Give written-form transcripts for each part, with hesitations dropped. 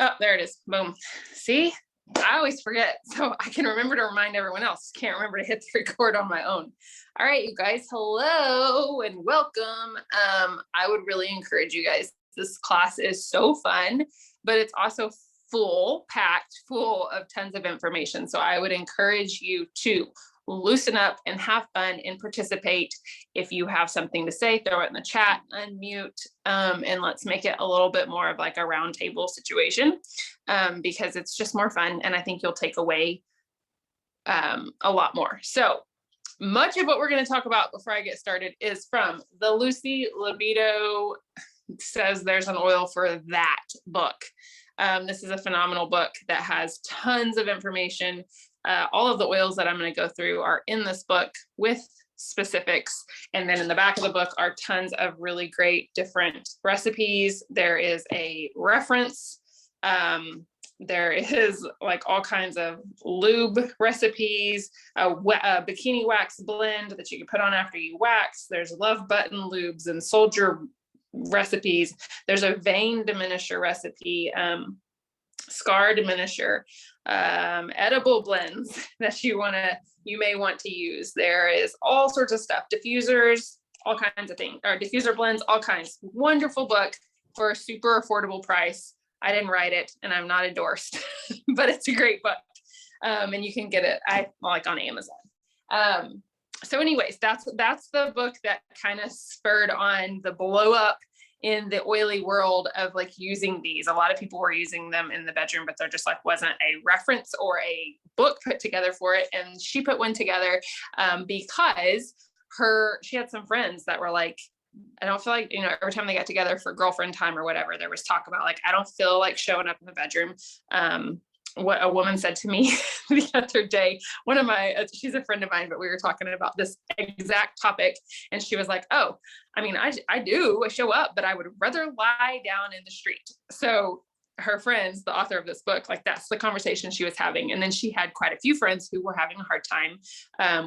Oh, there it is. Boom. See, I always forget. So I can remember to remind everyone else. Can't remember to hit the record on my own. All right, you guys, hello and welcome. I would really encourage you guys. This class is so fun, but it's also packed full of tons of information. So I would encourage you to loosen up and have fun and participate. If you have something to say, throw it in the chat, unmute, and let's make it a little bit more of like a round table situation, because it's just more fun. And I think you'll take away a lot more. So much of what we're going to talk about before I get started is from the Lucy Libido Says There's an Oil for That book. This is a phenomenal book that has tons of information. All of the oils that I'm going to go through are in this book with specifics. And then in the back of the book are tons of really great different recipes. There is a reference. There is like all kinds of lube recipes, a bikini wax blend that you can put on after you wax. There's love button lubes and soldier recipes. There's a vein diminisher recipe, scar diminisher, edible blends that you may want to use. There is all sorts of stuff, diffusers, all kinds of things, or diffuser blends, all kinds. Wonderful book for a super affordable price. I didn't write it and I'm not endorsed, but it's a great book. And you can get it like on Amazon. So anyways, that's the book that kind of spurred on the blow up in the oily world of like using these. A lot of people were using them in the bedroom, but there just like wasn't a reference or a book put together for it. And she put one together because she had some friends that were like, I don't feel like, every time they got together for girlfriend time or whatever, there was talk about like, I don't feel like showing up in the bedroom. What a woman said to me the other day, she's a friend of mine, but we were talking about this exact topic. And she was like, oh, I mean, I show up, but I would rather lie down in the street. So her friends, the author of this book, like that's the conversation she was having. And then she had quite a few friends who were having a hard time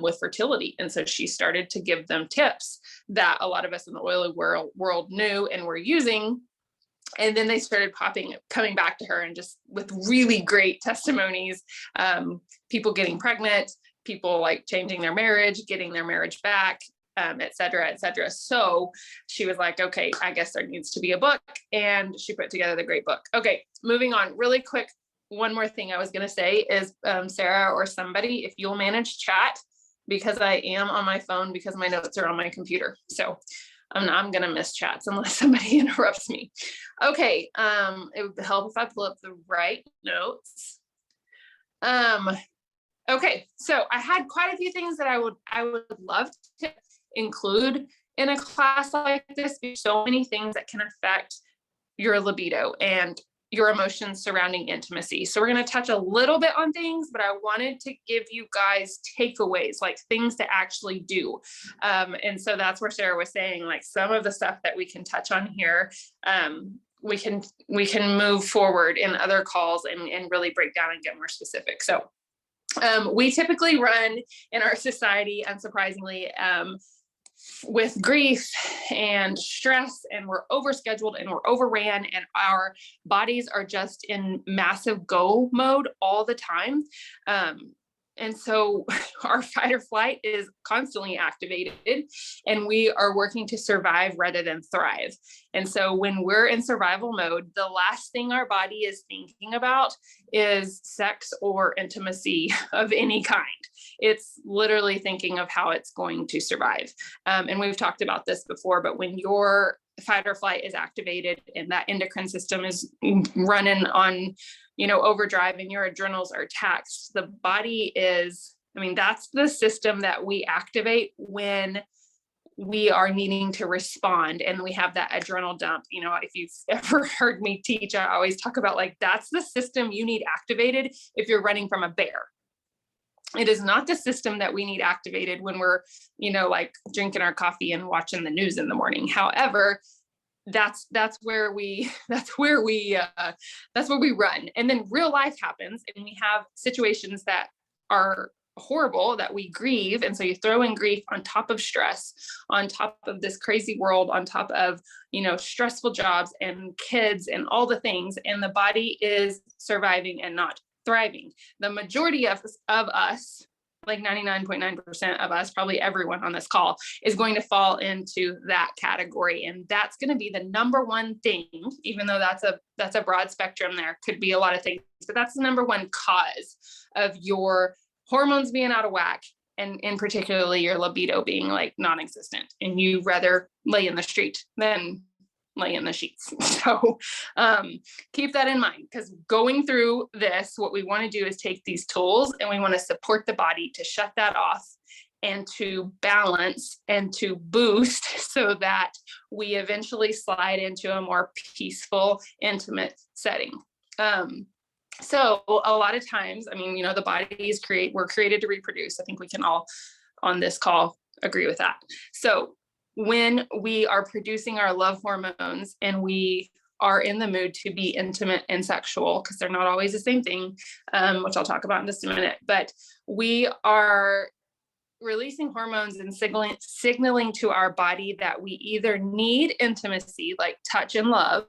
with fertility. And so she started to give them tips that a lot of us in the oily world knew and were using. And then they started coming back to her and just with really great testimonies, people getting pregnant, people like changing their marriage, getting their marriage back, et cetera, et cetera. So she was like, okay, I guess there needs to be a book. And she put together the great book. Okay, moving on really quick. One more thing I was going to say is Sarah or somebody, if you'll manage chat, because I am on my phone because my notes are on my computer. So I'm going to miss chats unless somebody interrupts me. Okay. It would help if I pull up the right notes. Okay. So I had quite a few things that I would love to include in a class like this. There's so many things that can affect your libido and your emotions surrounding intimacy. So we're going to touch a little bit on things, but I wanted to give you guys takeaways, like things to actually do. And so that's where Sarah was saying, like some of the stuff that we can touch on here, we can move forward in other calls and really break down and get more specific. So we typically run in our society, unsurprisingly, with grief and stress, and we're overscheduled and we're overran, and our bodies are just in massive go mode all the time. And so our fight or flight is constantly activated and we are working to survive rather than thrive. And so when we're in survival mode, the last thing our body is thinking about is sex or intimacy of any kind. It's literally thinking of how it's going to survive. And we've talked about this before, but when your fight or flight is activated and that endocrine system is running on overdrive and your adrenals are taxed, the body is, that's the system that we activate when we are needing to respond and we have that adrenal dump. If you've ever heard me teach, I always talk about like, that's the system you need activated if you're running from a bear. It is not the system that we need activated when we're, like drinking our coffee and watching the news in the morning. However, that's where we run. And then real life happens and we have situations that are horrible that we grieve. And so you throw in grief on top of stress, on top of this crazy world, on top of, stressful jobs and kids and all the things. And the body is surviving and not thriving. The majority of us, like 99.9% of us, probably everyone on this call, is going to fall into that category. And that's going to be the number one thing, even though that's a broad spectrum. There could be a lot of things, but that's the number one cause of your hormones being out of whack. And in particularly your libido being like non-existent, and you rather lay in the street than lay in the sheets. So keep that in mind, because going through this, what we want to do is take these tools and we want to support the body to shut that off and to balance and to boost so that we eventually slide into a more peaceful, intimate setting. So a lot of times, the body we're created to reproduce. I think we can all on this call agree with that. So when we are producing our love hormones and we are in the mood to be intimate and sexual, because they're not always the same thing, which I'll talk about in just a minute, but we are releasing hormones and signaling to our body that we either need intimacy, like touch and love,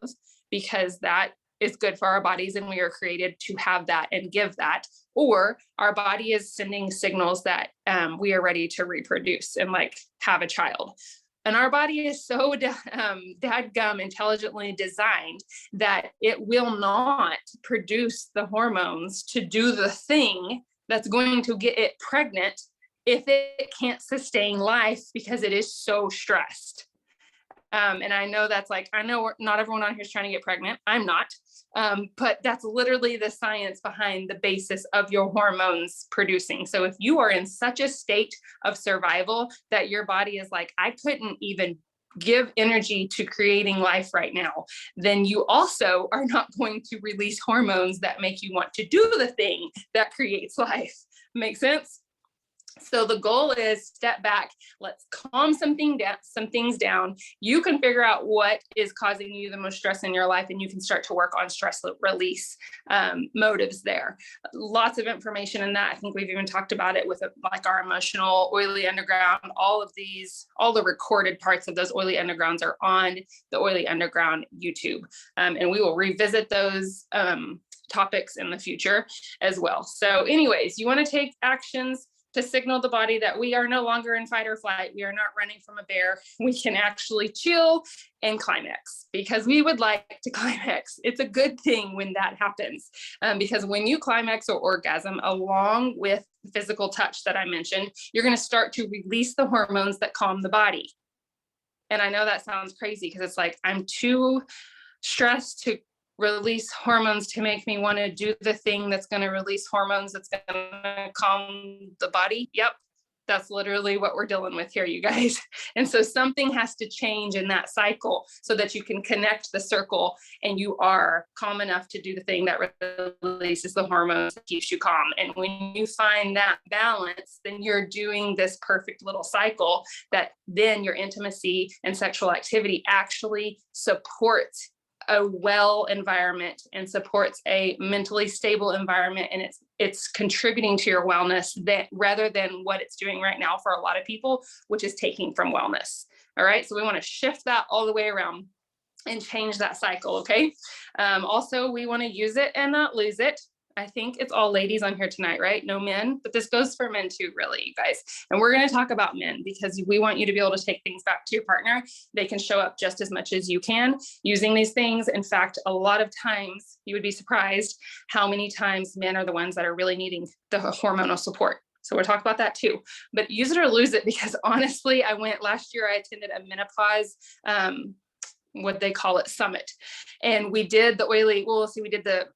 because that is good for our bodies and we are created to have that and give that, or our body is sending signals that we are ready to reproduce and like have a child. And our body is so dadgum intelligently designed that it will not produce the hormones to do the thing that's going to get it pregnant if it can't sustain life, because it is so stressed. And I know not everyone on here is trying to get pregnant. I'm not. But that's literally the science behind the basis of your hormones producing. So if you are in such a state of survival that your body is like, I couldn't even give energy to creating life right now, then you also are not going to release hormones that make you want to do the thing that creates life. Make sense? So the goal is step back, let's calm some things down. You can figure out what is causing you the most stress in your life, and you can start to work on stress release motives there. Lots of information in that. I think we've even talked about it with like our emotional oily underground. All the recorded parts of those oily undergrounds are on the Oily Underground YouTube. And we will revisit those topics in the future as well. So anyways, you want to take actions to signal the body that we are no longer in fight or flight. We are not running from a bear. We can actually chill and climax, because we would like to climax. It's a good thing when that happens, because when you climax or orgasm, along with physical touch that I mentioned, you're going to start to release the hormones that calm the body. And I know that sounds crazy, because it's like, I'm too stressed to release hormones to make me want to do the thing that's going to release hormones that's going to calm the body. Yep, that's literally what we're dealing with here, you guys. And so something has to change in that cycle so that you can connect the circle and you are calm enough to do the thing that releases the hormones that keeps you calm. And when you find that balance, then you're doing this perfect little cycle that then your intimacy and sexual activity actually supports a well environment and supports a mentally stable environment, and it's contributing to your wellness, that rather than what it's doing right now for a lot of people, which is taking from wellness. All right, so we want to shift that all the way around and change that cycle. Okay. Also, we want to use it and not lose it. I think it's all ladies on here tonight, right? No men, but this goes for men too, really, you guys. And we're going to talk about men, because we want you to be able to take things back to your partner. They can show up just as much as you can using these things. In fact, a lot of times you would be surprised how many times men are the ones that are really needing the hormonal support. So we'll talk about that too, but use it or lose it, because honestly, last year I attended a menopause, what they call it, summit. And we did the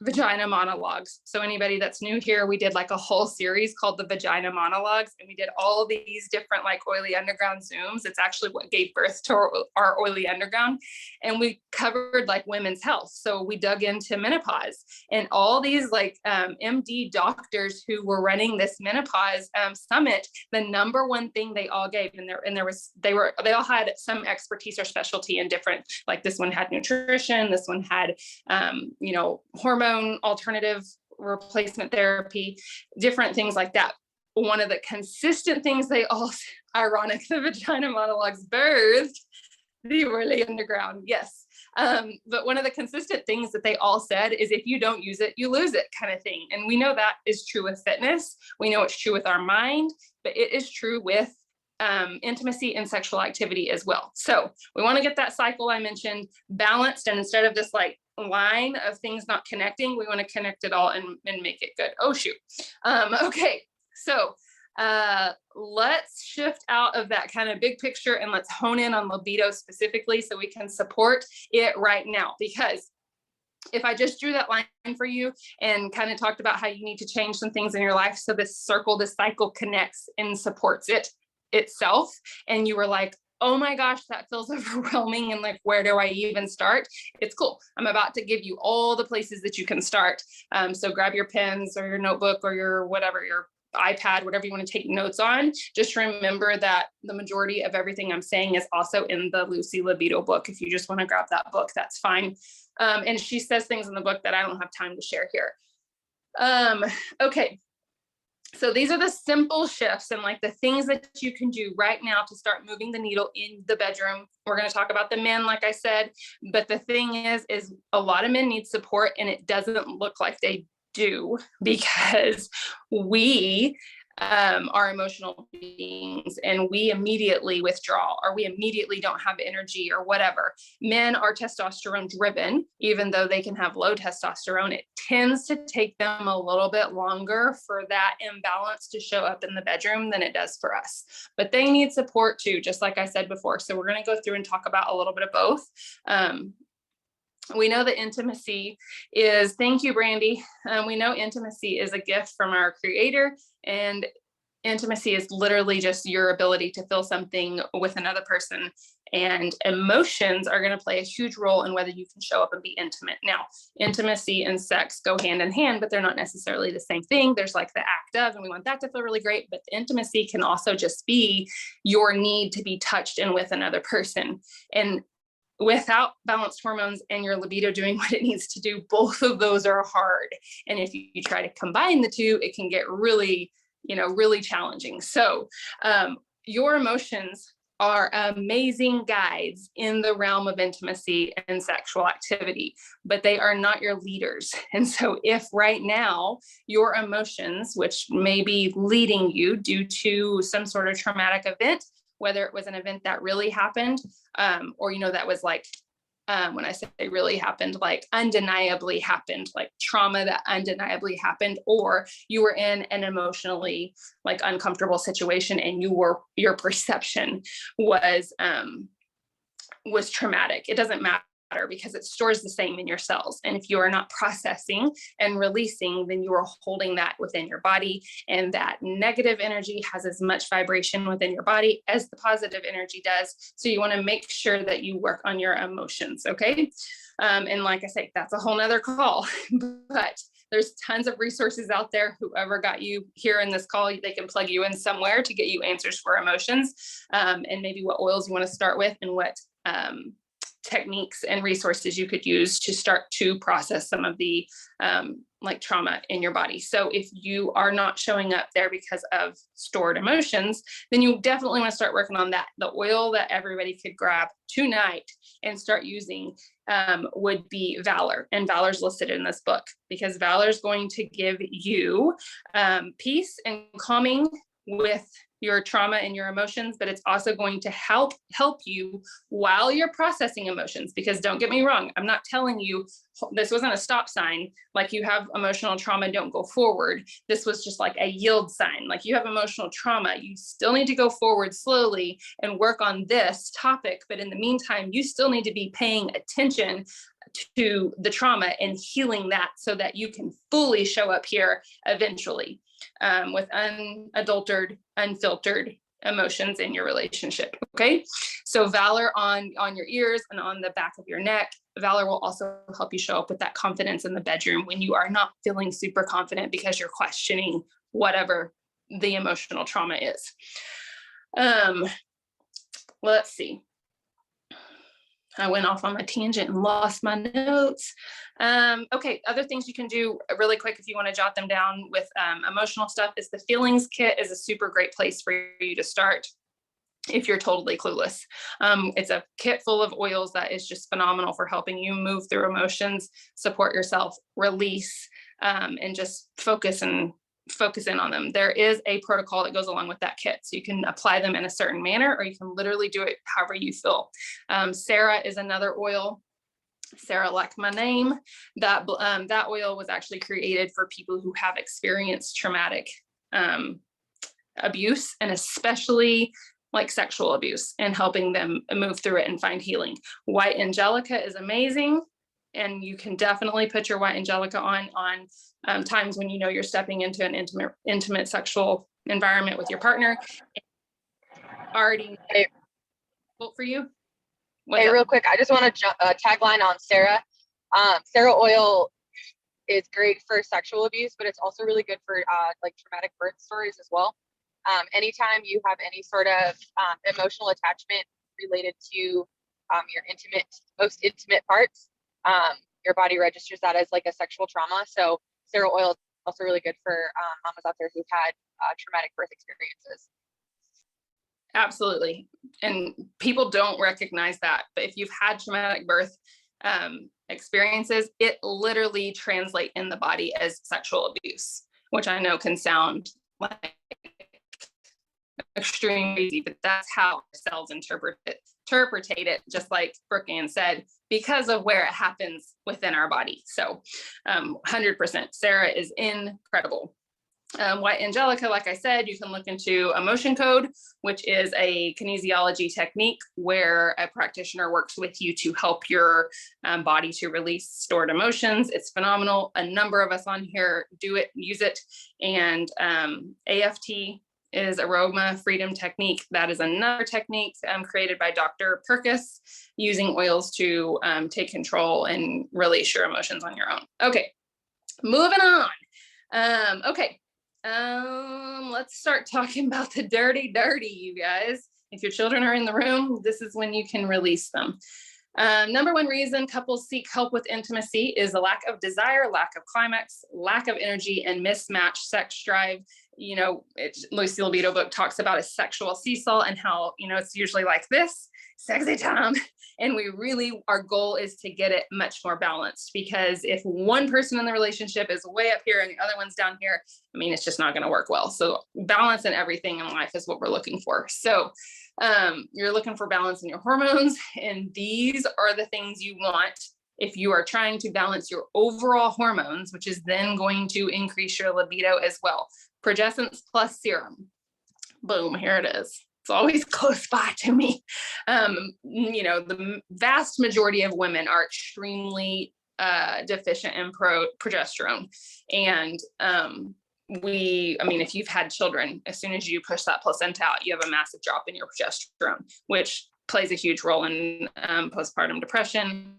vagina monologues. So anybody that's new here, we did like a whole series called the vagina monologues, and we did all of these different like oily underground Zooms. It's actually what gave birth to our oily underground. And we covered like women's health. So we dug into menopause, and all these like MD doctors who were running this menopause summit, the number one thing they all gave, they all had some expertise or specialty in different, like this one had nutrition, this one had hormone alternative replacement therapy, different things like that. One of the consistent things they all, ironic, the vagina monologues birthed the really underground. Yes. But one of the consistent things that they all said is if you don't use it, you lose it, kind of thing. And we know that is true with fitness. We know it's true with our mind, but it is true with intimacy and sexual activity as well. So we want to get that cycle I mentioned balanced. And instead of this like line of things not connecting, we want to connect it all and make it good. Oh, shoot. Okay. So let's shift out of that kind of big picture and let's hone in on libido specifically so we can support it right now. Because if I just drew that line for you and kind of talked about how you need to change some things in your life so this cycle connects and supports it itself, and you were like, oh my gosh, that feels overwhelming, and like, where do I even start? It's cool. I'm about to give you all the places that you can start. So grab your pens or your notebook or your whatever, your iPad, whatever you want to take notes on. Just remember that the majority of everything I'm saying is also in the Lucy Libido book. If you just want to grab that book, that's fine. And she says things in the book that I don't have time to share here. Okay. So these are the simple shifts and like the things that you can do right now to start moving the needle in the bedroom. We're going to talk about the men, like I said, but the thing is a lot of men need support, and it doesn't look like they do because we are emotional beings and we immediately withdraw, or we immediately don't have energy or whatever. Men are testosterone driven, even though they can have low testosterone. It tends to take them a little bit longer for that imbalance to show up in the bedroom than it does for us, but they need support too, just like I said before. So we're going to go through and talk about a little bit of both. We know that intimacy is, thank you, Brandy. We know intimacy is a gift from our creator, and intimacy is literally just your ability to feel something with another person, and emotions are going to play a huge role in whether you can show up and be intimate. Now, intimacy and sex go hand in hand, but they're not necessarily the same thing. There's like the act of, and we want that to feel really great, but the intimacy can also just be your need to be touched and with another person. And without balanced hormones and your libido doing what it needs to do, both of those are hard. And if you try to combine the two, it can get really, really challenging. So your emotions are amazing guides in the realm of intimacy and sexual activity, but they are not your leaders. And so if right now your emotions, which may be leading you due to some sort of traumatic event, whether it was an event that really happened, or, that was like, when I say really happened, like undeniably happened, like trauma that undeniably happened, or you were in an emotionally like uncomfortable situation and your perception was traumatic. It doesn't matter because it stores the same in your cells. And if you are not processing and releasing, then you are holding that within your body. And that negative energy has as much vibration within your body as the positive energy does. So you want to make sure that you work on your emotions. Okay. And like I say, that's a whole nother call, but there's tons of resources out there. Whoever got you here in this call, they can plug you in somewhere to get you answers for emotions, and maybe what oils you want to start with, and what, techniques and resources you could use to start to process some of the like trauma in your body. So if you are not showing up there because of stored emotions, then you definitely want to start working on that. The oil that everybody could grab tonight and start using would be Valor, and Valor's listed in this book because Valor is going to give you peace and calming with your trauma and your emotions, but it's also going to help you while you're processing emotions. Because don't get me wrong, I'm not telling you this wasn't a stop sign, like you have emotional trauma, don't go forward. This was just like a yield sign. Like you have emotional trauma, you still need to go forward slowly and work on this topic. But in the meantime, you still need to be paying attention to the trauma and healing that so that you can fully show up here eventually. With unadulterated, unfiltered emotions in your relationship. Okay. So Valor on your ears and on the back of your neck. Valor will also help you show up with that confidence in the bedroom when you are not feeling super confident because you're questioning whatever the emotional trauma is. Let's see. I went off on my tangent and lost my notes. Okay, other things you can do really quick if you want to jot them down with emotional stuff is the feelings kit is a super great place for you to start if you're totally clueless. It's a kit full of oils that is just phenomenal for helping you move through emotions, support yourself, release, and just focus in on them. There is a protocol that goes along with that kit. So you can apply them in a certain manner, or you can literally do it however you feel. Sarah is another oil. Sarah, like my name, that oil was actually created for people who have experienced traumatic abuse, and especially like sexual abuse, and helping them move through it and find healing. White Angelica is amazing. And you can definitely put your White Angelica on times when you know you're stepping into an intimate sexual environment with your partner. Already for you. Hey, real quick, I just want to tagline on Sarah. Sarah oil is great for sexual abuse, but it's also really good for like traumatic birth stories as well. Anytime you have any sort of emotional attachment related to your most intimate parts, your body registers that as like a sexual trauma. So Sarah oil is also really good for mamas out there who've had traumatic birth experiences. Absolutely. And people don't recognize that, but if you've had traumatic birth experiences, it literally translates in the body as sexual abuse, which I know can sound like extremely easy, but that's how cells interpret it, just like Brooke Ann said, because of where it happens within our body. So 100%, Sarah is incredible. White Angelica, like I said, you can look into emotion code, which is a kinesiology technique where a practitioner works with you to help your body to release stored emotions. It's phenomenal. A number of us on here do it, use it. And AFT is Aroma Freedom Technique. That is another technique created by Dr. Pcos, using oils to take control and release your emotions on your own. Okay, moving on. Okay. Let's start talking about the dirty, you guys. If your children are in the room, this is when you can release them. Number one reason couples seek help with intimacy is a lack of desire, lack of climax, lack of energy, and mismatched sex drive. You know, Lucy Libido book talks about a sexual seesaw and how, you know, it's usually like this, sexy time. And our goal is to get it much more balanced, because if one person in the relationship is way up here and the other one's down here, I mean, it's just not going to work well. So balance in everything in life is what we're looking for. So you're looking for balance in your hormones, and these are the things you want if you are trying to balance your overall hormones, which is then going to increase your libido as well. Progestins plus serum. Boom, here it is. It's always close by to me. You know, the vast majority of women are extremely deficient in progesterone. And if you've had children, as soon as you push that placenta out, you have a massive drop in your progesterone, which plays a huge role in postpartum depression.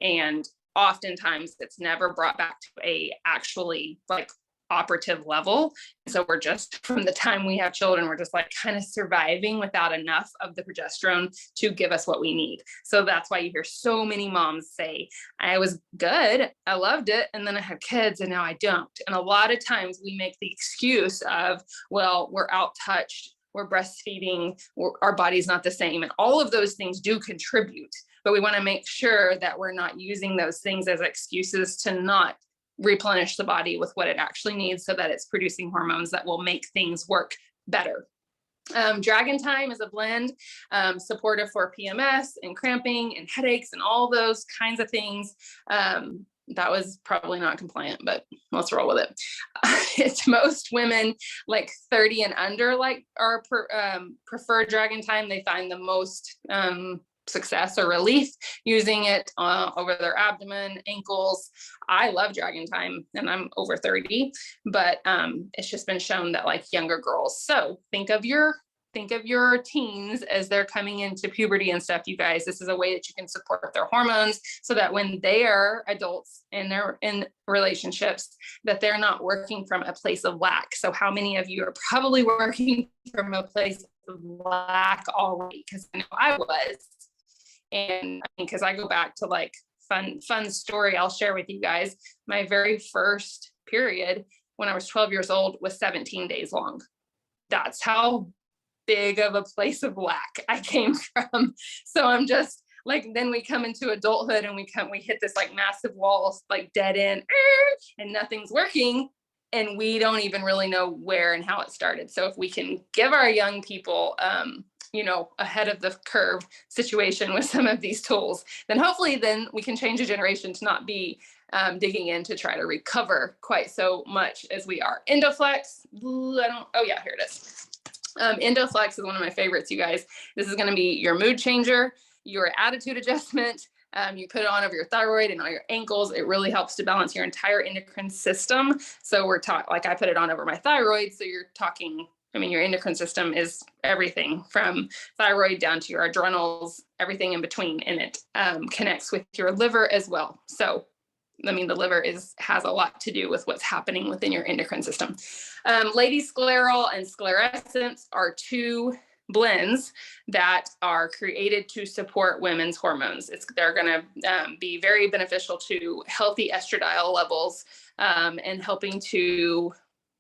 And oftentimes it's never brought back to a actually like operative level. So we're just, from the time we have children, we're just like kind of surviving without enough of the progesterone to give us what we need. So that's why you hear so many moms say, I was good, I loved it, and then I had kids and now I don't. And a lot of times we make the excuse of, well, we're out touched, we're breastfeeding, our body's not the same. And all of those things do contribute, but we want to make sure that we're not using those things as excuses to not replenish the body with what it actually needs, so that it's producing hormones that will make things work better. Dragon Time is a blend, supportive for PMS and cramping and headaches and all those kinds of things. That was probably not compliant, but let's roll with it. It's most women like 30 and under prefer Dragon Time. They find the most success or relief using it over their abdomen, ankles. I love Dragon Time, and I'm over 30, but it's just been shown that like younger girls. So think of your teens as they're coming into puberty and stuff, you guys. This is a way that you can support their hormones so that when they are adults and they're in relationships, that they're not working from a place of lack. So how many of you are probably working from a place of lack already? Because I know I was. And because I go back to like fun story I'll share with you guys. My very first period when I was 12 years old was 17 days long. That's how big of a place of whack I came from. So I'm just like, then we come into adulthood and we hit this like massive wall, like dead end, and nothing's working. And we don't even really know where and how it started. So if we can give our young people, you know, ahead of the curve situation with some of these tools, then hopefully then we can change a generation to not be digging in to try to recover quite so much as we are. Endoflex, oh yeah, here it is. Endoflex is one of my favorites, you guys. This is gonna be your mood changer, your attitude adjustment. You put it on over your thyroid and all your ankles. It really helps to balance your entire endocrine system. So we're talking, like I put it on over my thyroid. So you're talking, I mean, your endocrine system is everything from thyroid down to your adrenals, everything in between. And it connects with your liver as well. So, I mean, the liver has a lot to do with what's happening within your endocrine system. Lady Scleral and Sclerescence are two blends that are created to support women's hormones. They're going to be very beneficial to healthy estradiol levels and helping to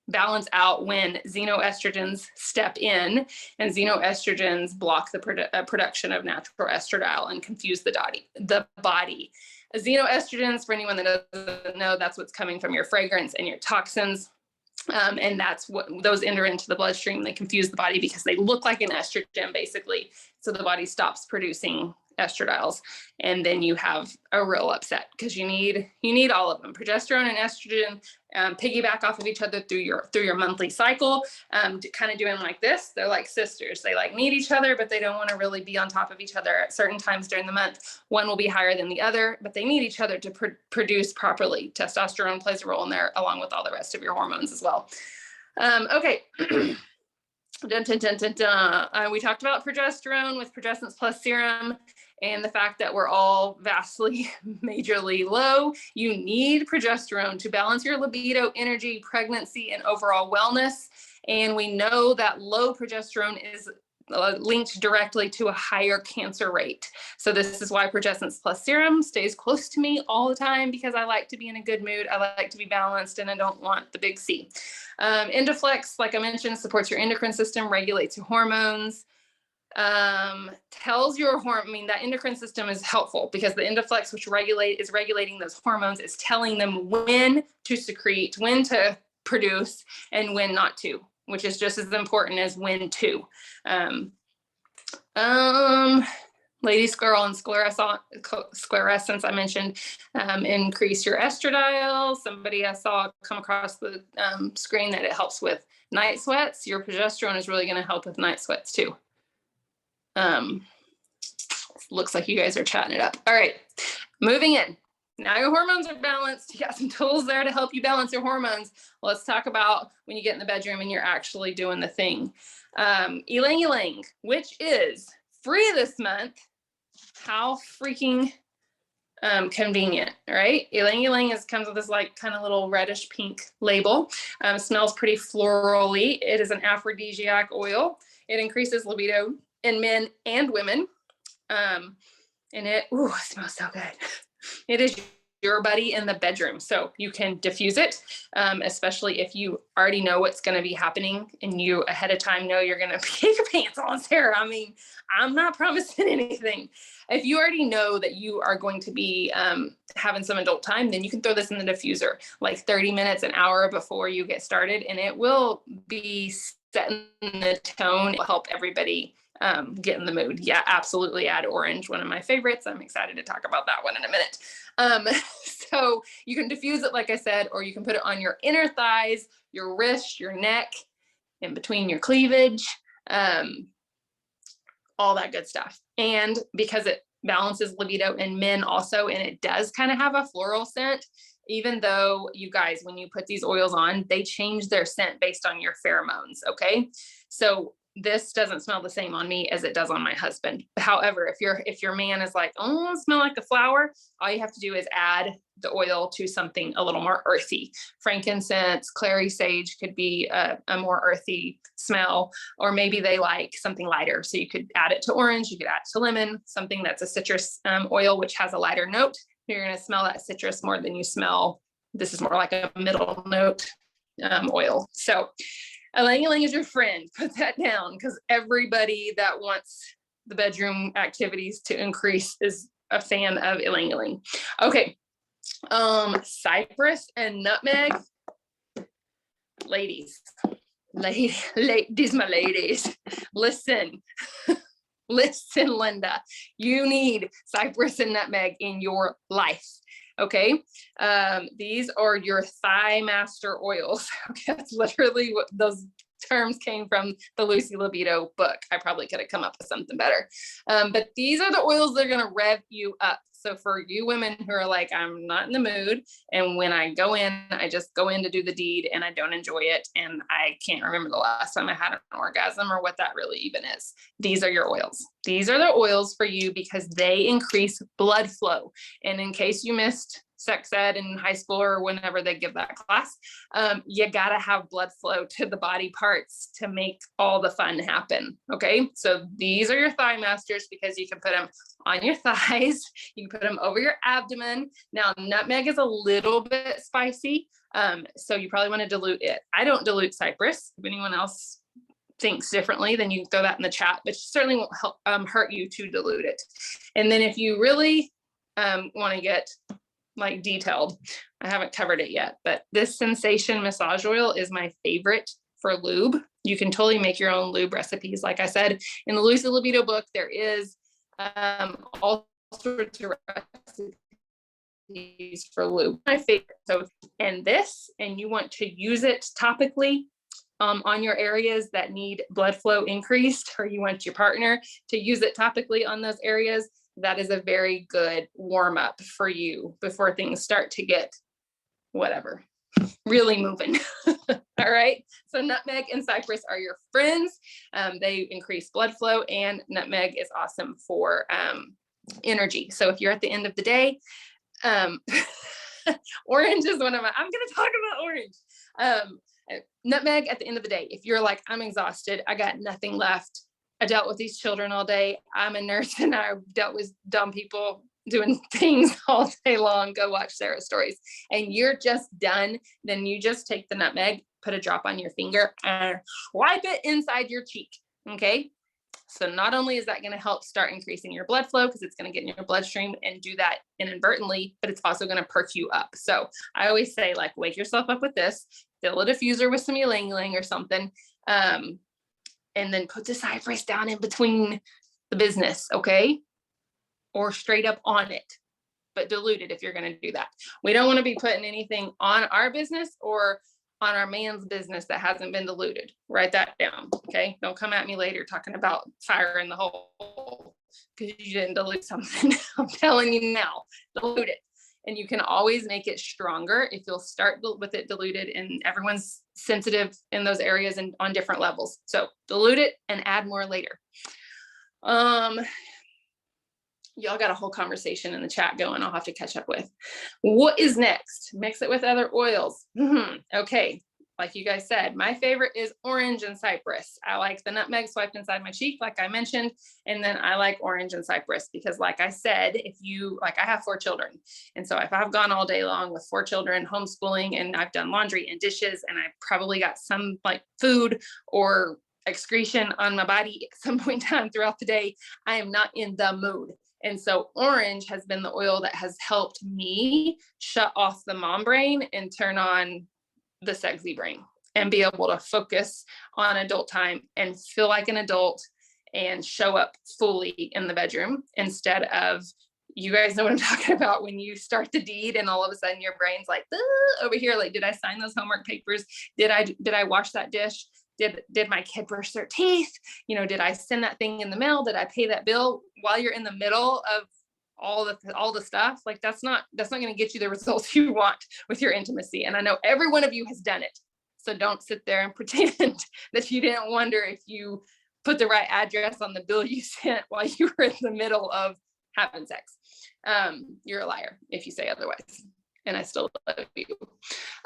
balance out when xenoestrogens step in, and xenoestrogens block the production of natural estradiol and confuse the body. Xenoestrogens, for anyone that doesn't know, that's what's coming from your fragrance and your toxins. And that's what those enter into the bloodstream. They confuse the body because they look like an estrogen, basically. So the body stops producing estradiols, and then you have a real upset because you need all of them. Progesterone and estrogen piggyback off of each other through your monthly cycle. Kind of doing like this. They're like sisters. They like need each other, but they don't want to really be on top of each other at certain times during the month. One will be higher than the other, but they need each other to produce properly. Testosterone plays a role in there, along with all the rest of your hormones as well. Okay. Dun, dun, dun, dun, dun. We talked about progesterone with Progescence Plus Serum and the fact that we're all vastly, majorly low. You need progesterone to balance your libido, energy, pregnancy, and overall wellness. And we know that low progesterone is linked directly to a higher cancer rate. So this is why Progescence Plus Serum stays close to me all the time, because I like to be in a good mood. I like to be balanced, and I don't want the big C. Endoflex, like I mentioned, supports your endocrine system, regulates your hormones, tells your hormone, I mean, that endocrine system is helpful because the Endoflex, which is regulating those hormones, is telling them when to secrete, when to produce, and when not to, which is just as important as when to. Lady Scleral and Sclerescence, I mentioned, increase your estradiol. Somebody I saw come across the screen that it helps with night sweats. Your progesterone is really going to help with night sweats too. Looks like you guys are chatting it up. All right, moving in. Now your hormones are balanced. You got some tools there to help you balance your hormones. Let's talk about when you get in the bedroom and you're actually doing the thing. Ylang Ylang, which is free this month. How freaking convenient, right? Ylang Ylang comes with this like kind of little reddish pink label. Smells pretty florally. It is an aphrodisiac oil. It increases libido in men and women. And it smells so good. It is your buddy in the bedroom. So you can diffuse it, especially if you already know what's going to be happening and you ahead of time know you're going to pee your pants on, Sarah. I mean, I'm not promising anything. If you already know that you are going to be having some adult time, then you can throw this in the diffuser like 30 minutes, an hour before you get started, and it will be setting the tone. It will help everybody get in the mood. Yeah, absolutely. Add orange, one of my favorites. I'm excited to talk about that one in a minute. So you can diffuse it, like I said, or you can put it on your inner thighs, your wrist, your neck, in between your cleavage, all that good stuff. And because it balances libido in men also, and it does kind of have a floral scent, even though you guys, when you put these oils on, they change their scent based on your pheromones. Okay. So this doesn't smell the same on me as it does on my husband. However, if your man is like, oh, it smells like a flower, all you have to do is add the oil to something a little more earthy. Frankincense, clary sage could be a more earthy smell, or maybe they like something lighter. So you could add it to orange, you could add it to lemon, something that's a citrus oil, which has a lighter note. You're going to smell that citrus more than you smell. This is more like a middle note oil. So Ylang Ylang is your friend. Put that down, because everybody that wants the bedroom activities to increase is a fan of Ylang Ylang. Okay. Cypress and nutmeg. Ladies, my ladies, listen. Listen, Linda, you need cypress and nutmeg in your life. Okay. These are your thigh master oils. Okay. That's literally what those terms came from, the Lucy Libido book. I probably could have come up with something better. But these are the oils that are going to rev you up. So for you women who are like, I'm not in the mood, and when I go in, I just go in to do the deed and I don't enjoy it, and I can't remember the last time I had an orgasm or what that really even is. These are your oils. These are the oils for you because they increase blood flow. And in case you missed sex ed in high school or whenever they give that class, you gotta have blood flow to the body parts to make all the fun happen. Okay, so these are your thigh masters because you can put them on your thighs, you can put them over your abdomen. Now nutmeg is a little bit spicy, so you probably want to dilute it. I don't dilute cypress. If anyone else thinks differently, then you can throw that in the chat, but it certainly won't help, hurt you to dilute it. And then if you really want to get like detailed, I haven't covered it yet, but this Sensation massage oil is my favorite for lube. You can totally make your own lube recipes. Like I said, in the Lucy Libido book, there is all sorts of recipes for lube. My favorite. So, and you want to use it topically on your areas that need blood flow increased, or you want your partner to use it topically on those areas. That is a very good warm up for you before things start to get whatever, really moving. All right. So nutmeg and cypress are your friends. They increase blood flow, and nutmeg is awesome for energy. So if you're at the end of the day, orange is one of my, I'm going to talk about orange. Nutmeg at the end of the day, if you're like, I'm exhausted, I got nothing left, I dealt with these children all day, I'm a nurse and I've dealt with dumb people doing things all day long, go watch Sarah's stories, and you're just done, then you just take the nutmeg, put a drop on your finger and swipe it inside your cheek. Okay. So not only is that going to help start increasing your blood flow, because it's going to get in your bloodstream and do that inadvertently, but it's also going to perk you up. So I always say, like, wake yourself up with this, fill a diffuser with some Ylang Ylang or something, and then put the cypress down in between the business, okay? Or straight up on it, but dilute it if you're going to do that. We don't want to be putting anything on our business or on our man's business that hasn't been diluted. Write that down, okay? Don't come at me later talking about fire in the hole because you didn't dilute something. I'm telling you now, dilute it. And you can always make it stronger if you'll start with it diluted, and everyone's sensitive in those areas and on different levels. So dilute it and add more later. Y'all got a whole conversation in the chat going, I'll have to catch up with. What is next? Mix it with other oils. Okay. Like you guys said, my favorite is orange and cypress. I like the nutmeg swiped inside my cheek, like I mentioned. And then I like orange and cypress because, like I said, I have 4 children. And so if I've gone all day long with 4 children homeschooling, and I've done laundry and dishes, and I've probably got some like food or excretion on my body at some point in time throughout the day, I am not in the mood. And so orange has been the oil that has helped me shut off the mom brain and turn on the sexy brain and be able to focus on adult time and feel like an adult and show up fully in the bedroom, instead of, you guys know what I'm talking about, when you start the deed and all of a sudden your brain's like over here, like, did I sign those homework papers? Did I wash that dish? Did my kid brush their teeth? Did I send that thing in the mail? Did I pay that bill? While you're in the middle of all the stuff, like that's not going to get you the results you want with your intimacy. And I know every one of you has done it. So don't sit there and pretend that you didn't wonder if you put the right address on the bill you sent while you were in the middle of having sex. You're a liar if you say otherwise. And I still love you.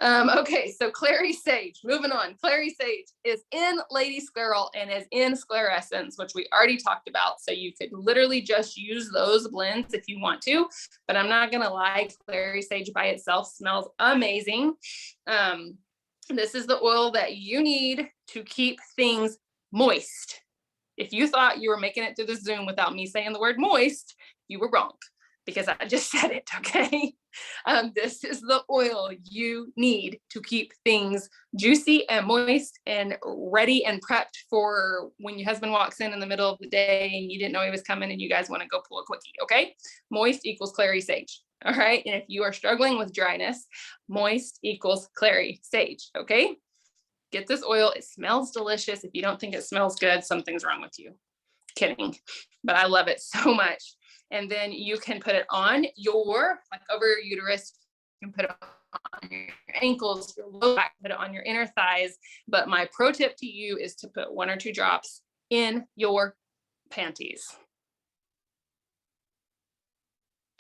Okay, so Clary Sage, moving on. Clary Sage is in Lady Scleral and is in Sclerescence, which we already talked about. So you could literally just use those blends if you want to, but I'm not gonna lie, Clary Sage by itself smells amazing. This is the oil that you need to keep things moist. If you thought you were making it through the Zoom without me saying the word moist, you were wrong, because I just said it, okay? This is the oil you need to keep things juicy and moist and ready and prepped for when your husband walks in the middle of the day and you didn't know he was coming and you guys want to go pull a quickie, okay? Moist equals Clary Sage, all right? And if you are struggling with dryness, moist equals Clary Sage, okay? Get this oil. It smells delicious. If you don't think it smells good, something's wrong with you. Kidding, but I love it so much. And then you can put it on your, like over your uterus, you can put it on your ankles, your low back, put it on your inner thighs. But my pro tip to you is to put 1 or 2 drops in your panties.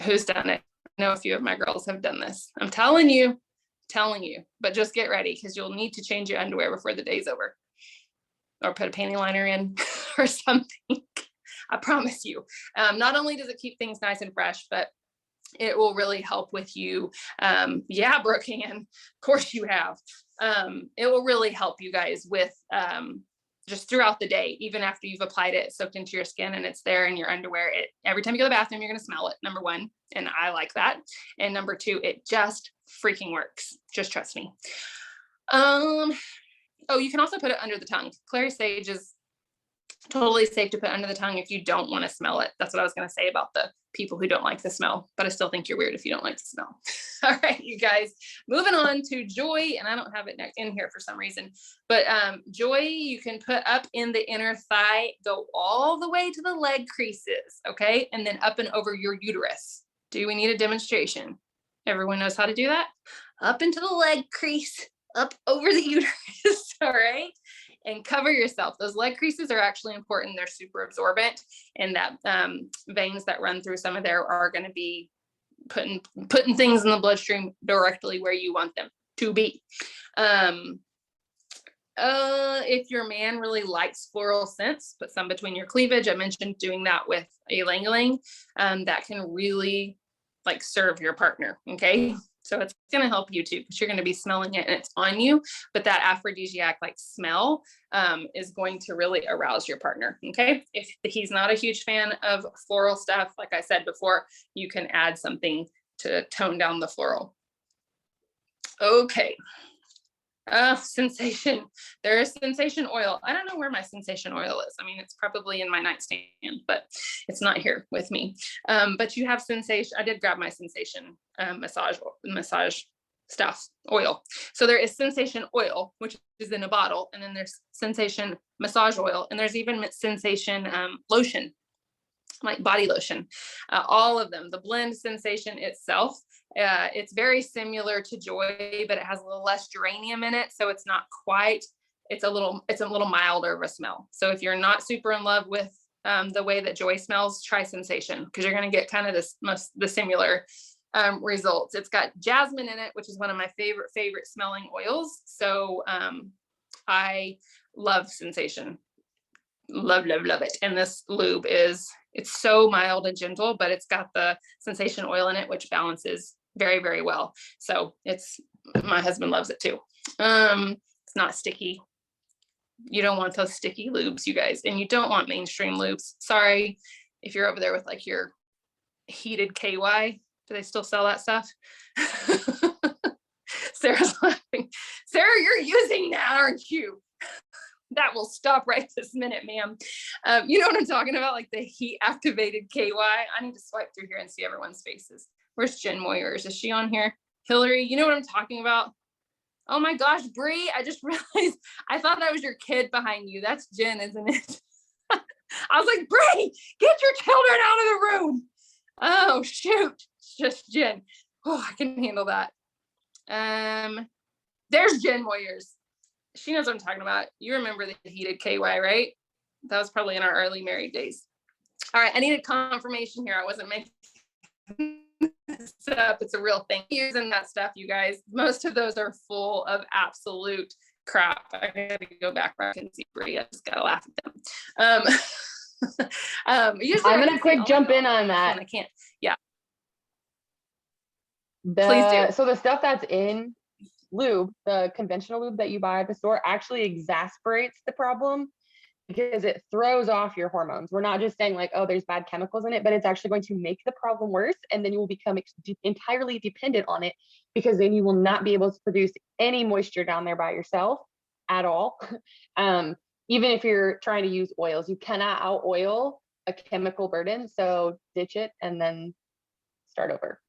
Who's done it? I know a few of my girls have done this. I'm telling you, but just get ready, because you'll need to change your underwear before the day's over, or put a panty liner in or something. I promise you. Not only does it keep things nice and fresh, but it will really help with you. Yeah, Brooke Ann, of course you have. It will really help you guys with just throughout the day, even after you've applied it, soaked into your skin and it's there in your underwear. Every time you go to the bathroom, you're going to smell it, number 1. And I like that. And number 2, it just freaking works. Just trust me. Oh, you can also put it under the tongue. Clary Sage is totally safe to put under the tongue if you don't want to smell it. That's what I was going to say about the people who don't like the smell, but I still think you're weird if you don't like the smell. All right, you guys, moving on to Joy, and I don't have it in here for some reason, but Joy, you can put up in the inner thigh, go all the way to the leg creases, okay? And then up and over your uterus. Do we need a demonstration? Everyone knows how to do that? Up into the leg crease, up over the uterus, all right? And cover yourself. Those leg creases are actually important. They're super absorbent, and that veins that run through some of there are going to be putting things in the bloodstream directly where you want them to be. If your man really likes floral scents, put some between your cleavage. I mentioned doing that with Ylang Ylang. That can really like serve your partner. Okay. So it's going to help you too, because you're going to be smelling it and it's on you, but that aphrodisiac like smell is going to really arouse your partner. Okay. If he's not a huge fan of floral stuff, like I said before, you can add something to tone down the floral. Okay. Sensation. There is sensation oil. I don't know where my sensation oil is. I mean, it's probably in my nightstand, but it's not here with me. But you have sensation. I did grab my sensation massage stuff oil. So there is sensation oil, which is in a bottle, and then there's sensation massage oil, and there's even sensation lotion, like body lotion. All of them. The blend sensation itself, it's very similar to Joy, but it has a little less geranium in it, so it's not quite. It's a little milder of a smell. So if you're not super in love with the way that Joy smells, try Sensation, because you're going to get kind of the similar results. It's got jasmine in it, which is one of my favorite smelling oils. So I love Sensation. Love it. And this lube it's so mild and gentle, but it's got the sensation oil in it, which balances very, very well. So my husband loves it too. It's not sticky. You don't want those sticky lubes, you guys, and you don't want mainstream lubes. Sorry if you're over there with like your heated KY. Do they still sell that stuff? Sarah's laughing. Sarah, you're using that, aren't you? That will stop right this minute, ma'am. You know what I'm talking about? Like the heat activated KY. I need to swipe through here and see everyone's faces. Where's Jen Moyers? Is she on here? Hillary, you know what I'm talking about? Oh my gosh, Bree, I just realized, I thought that was your kid behind you. That's Jen, isn't it? I was like, Bree, get your children out of the room. Oh, shoot. It's just Jen. Oh, I can handle that. There's Jen Moyers. She knows what I'm talking about. You remember the heated KY, right? That was probably in our early married days. All right, I needed confirmation here. I wasn't making this up. It's a real thing. Using that stuff, you guys, most of those are full of absolute crap. I gotta go back where I can see Brie. I just gotta laugh at them. Usually I'm gonna quick jump in on that. I can't. Yeah. Please do. So the stuff that's in lube, the conventional lube that you buy at the store, actually exasperates the problem because it throws off your hormones. We're not just saying like, oh, there's bad chemicals in it, but it's actually going to make the problem worse. And then you will become entirely dependent on it, because then you will not be able to produce any moisture down there by yourself at all. Even if you're trying to use oils, you cannot out oil a chemical burden. So ditch it and then start over.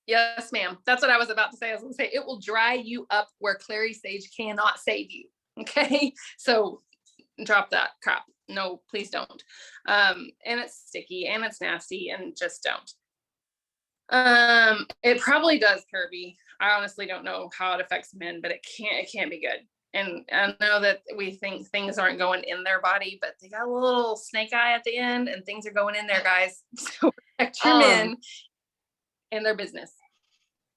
Yes, ma'am. That's what I was about to say. I was going to say, it will dry you up where Clary Sage cannot save you. Okay. So drop that crap. No, please don't. And it's sticky and it's nasty, and just don't. It probably does, Kirby. I honestly don't know how it affects men, but it can't be good. And I know that we think things aren't going in their body, but they got a little snake eye at the end, and things are going in there, guys. So protect your men and their business.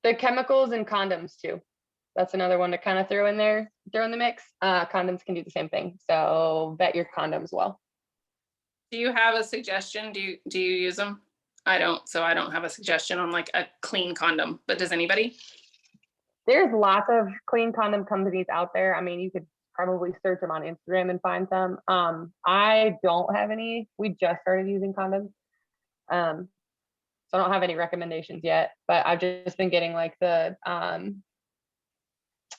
The chemicals and condoms too. That's another one to kind of throw in there, throw in the mix. Condoms can do the same thing. So vet your condoms well. Do you have a suggestion? Do you use them? I don't. So I don't have a suggestion on like a clean condom, but does anybody? There's lots of clean condom companies out there. I mean, you could probably search them on Instagram and find some. I don't have any. We just started using condoms. So I don't have any recommendations yet, but I've just been getting like the,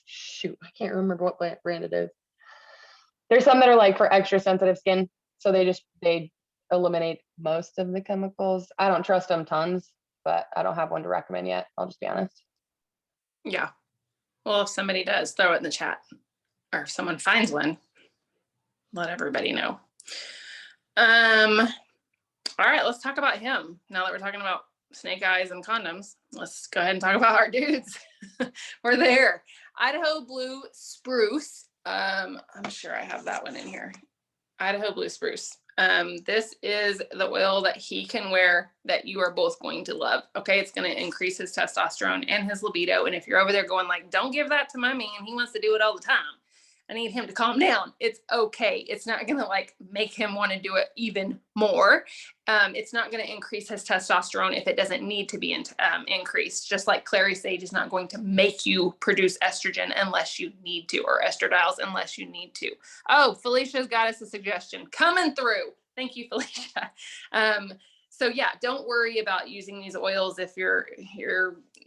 shoot, I can't remember what brand it is. There's some that are like for extra sensitive skin. So they eliminate most of the chemicals. I don't trust them tons, but I don't have one to recommend yet. I'll just be honest. Yeah. Well, if somebody does, throw it in the chat, or if someone finds one, let everybody know. All right, let's talk about him. Now that we're talking about snake eyes and condoms, let's go ahead and talk about our dudes. We're there. Idaho Blue Spruce. I'm sure I have that one in here. Idaho Blue Spruce. This is the oil that he can wear that you are both going to love. Okay, it's going to increase his testosterone and his libido. And if you're over there going like, don't give that to my man, he wants to do it all the time, I need him to calm down. It's okay. It's not going to like make him want to do it even more. It's not going to increase his testosterone if it doesn't need to be increased. Just like Clary Sage is not going to make you produce estrogen unless you need to, or estradiol unless you need to. Oh, Felicia's got us a suggestion coming through. Thank you, Felicia. So yeah, don't worry about using these oils if your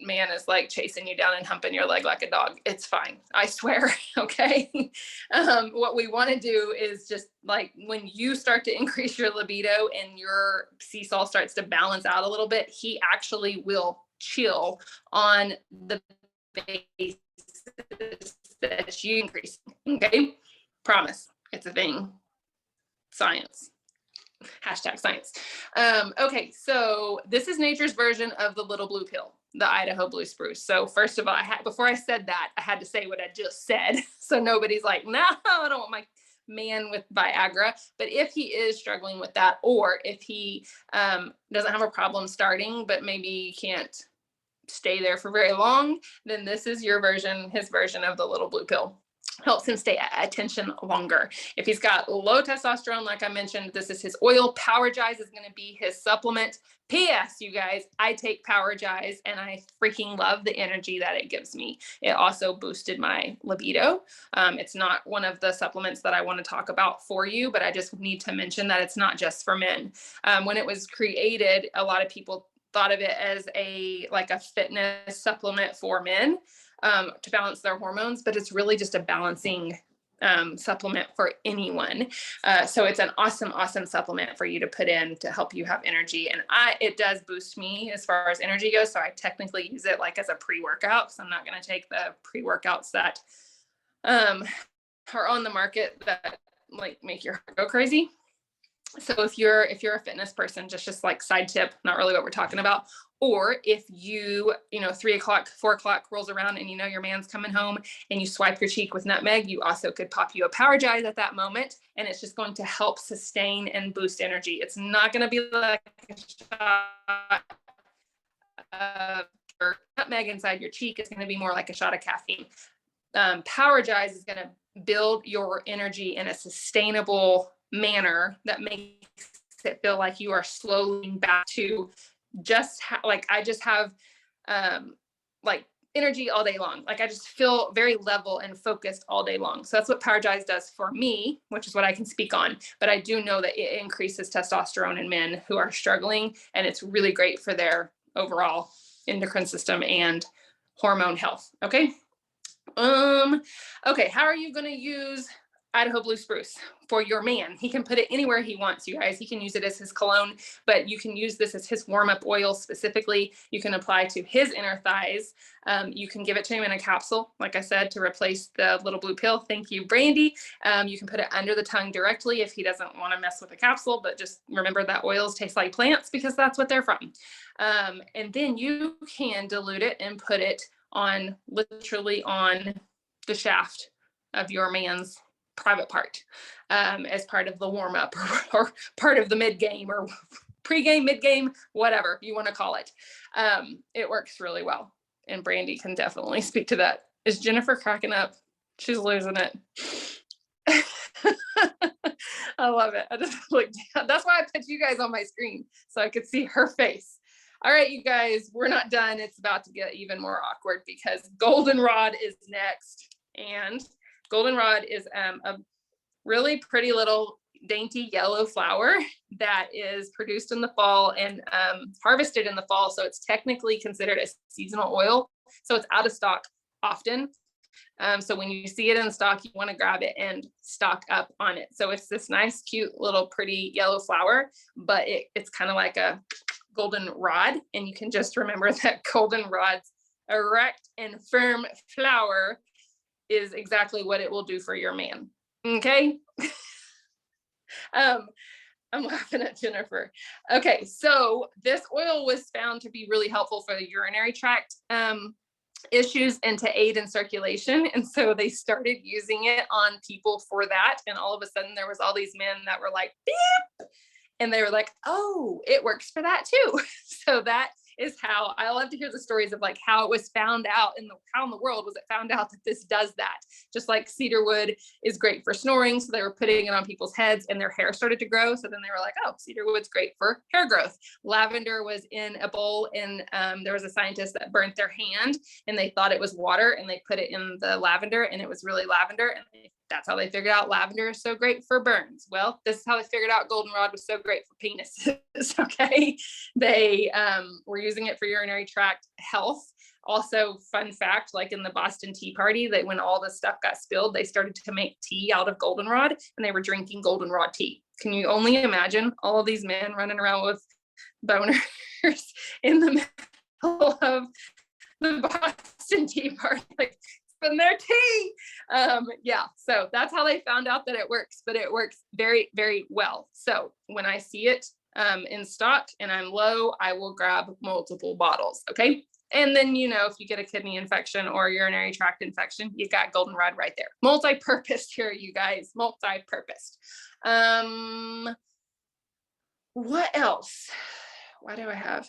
man is like chasing you down and humping your leg like a dog. It's fine. I swear. Okay. What we want to do is just like when you start to increase your libido and your seesaw starts to balance out a little bit, he actually will chill on the basis that you increase. Okay. Promise. It's a thing. Science. Hashtag science. Okay, so this is nature's version of the little blue pill, the Idaho Blue Spruce. So first of all, before I said that, I had to say what I just said. So nobody's like, no, I don't want my man with Viagra. But if he is struggling with that, or if he doesn't have a problem starting, but maybe can't stay there for very long, then this is your version, his version of the little blue pill. Helps him stay at attention longer. If he's got low testosterone, like I mentioned, this is his oil. Powergize is going to be his supplement. P.S. You guys, I take Powergize and I freaking love the energy that it gives me. It also boosted my libido. It's not one of the supplements that I want to talk about for you, but I just need to mention that it's not just for men. When it was created, a lot of people thought of it as a fitness supplement for men. To balance their hormones, but it's really just a balancing supplement for anyone. So it's an awesome supplement for you to put in to help you have energy. And it does boost me as far as energy goes. So I technically use it like as a pre-workout, because I'm not going to take the pre-workouts that are on the market that like make your heart go crazy. So if you're a fitness person, just like side tip, not really what we're talking about, Or if you, 3 o'clock, 4 o'clock rolls around and your man's coming home and you swipe your cheek with nutmeg, you also could pop you a Powergize at that moment. And it's just going to help sustain and boost energy. It's not going to be like a shot of nutmeg inside your cheek. It's going to be more like a shot of caffeine. Powergize is going to build your energy in a sustainable manner that makes it feel like you are slowly back to just I just have like energy all day long. Like I just feel very level and focused all day long. So that's what Powergize does for me, which is what I can speak on. But I do know that it increases testosterone in men who are struggling, and it's really great for their overall endocrine system and hormone health. Okay. Okay. How are you going to use Idaho Blue Spruce for your man? He can put it anywhere he wants, you guys. He can use it as his cologne, but you can use this as his warm-up oil specifically. You can apply to his inner thighs. You can give it to him in a capsule, like I said, to replace the little blue pill. Thank you, Brandy. You can put it under the tongue directly if he doesn't want to mess with a capsule, but just remember that oils taste like plants because that's what they're from. And then you can dilute it and put it on literally on the shaft of your man's private part as part of the warm-up or part of the mid-game or pre-game, mid-game, whatever you want to call it. It works really well. And Brandy can definitely speak to that. Is Jennifer cracking up? She's losing it. I love it. I just looked down. That's why I put you guys on my screen so I could see her face. All right, you guys, we're not done. It's about to get even more awkward because Goldenrod is next. And Goldenrod is a really pretty little dainty yellow flower that is produced in the fall and harvested in the fall. So it's technically considered a seasonal oil. So it's out of stock often. So when you see it in stock, you want to grab it and stock up on it. So it's this nice, cute, little pretty yellow flower, but it's kind of like a goldenrod. And you can just remember that goldenrod's erect and firm flower is exactly what it will do for your man. Okay. I'm laughing at Jennifer. Okay. So this oil was found to be really helpful for the urinary tract issues and to aid in circulation. And so they started using it on people for that. And all of a sudden there was all these men that were like, beep. And they were like, oh, it works for that too. So that is how I love to hear the stories of like how it was found out how in the world was it found out that this does that. Just like cedarwood is great for snoring. So they were putting it on people's heads and their hair started to grow. So then they were like, oh, cedarwood's great for hair growth. Lavender was in a bowl and there was a scientist that burnt their hand and they thought it was water and they put it in the lavender and it was really lavender. And that's how they figured out lavender is so great for burns. Well, this is how they figured out goldenrod was so great for penises. Okay. They were using it for urinary tract health. Also, fun fact, like in the Boston Tea Party, that when all this stuff got spilled, they started to make tea out of goldenrod and they were drinking goldenrod tea. Can you only imagine all of these men running around with boners in the middle of the Boston Tea Party? Like, in their tea. Yeah, so that's how they found out that it works, but it works very, very well. So when I see it in stock and I'm low, I will grab multiple bottles. Okay. And then, if you get a kidney infection or urinary tract infection, you got goldenrod right there. Multi-purposed here, you guys, multi-purposed. What else? What do I have?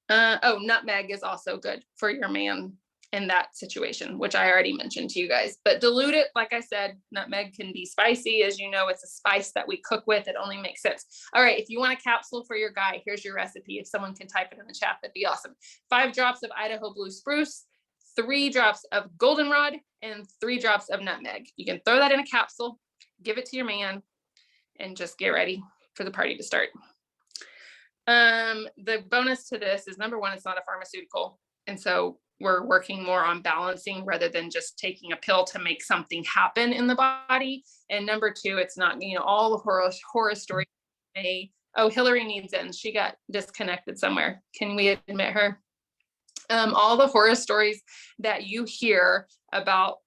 Nutmeg is also good for your man in that situation, which I already mentioned to you guys, but dilute it. Like I said, nutmeg can be spicy. As you know, it's a spice that we cook with. It only makes sense. All right. If you want a capsule for your guy, here's your recipe. If someone can type it in the chat, that'd be awesome. 5 drops of Idaho Blue Spruce, 3 drops of goldenrod, and 3 drops of nutmeg. You can throw that in a capsule, give it to your man, and just get ready for the party to start. The bonus to this is, number one, it's not a pharmaceutical. And so we're working more on balancing rather than just taking a pill to make something happen in the body. And number 2, it's not, all the horror stories. Hillary needs in. She got disconnected somewhere. Can we admit her? All the horror stories that you hear about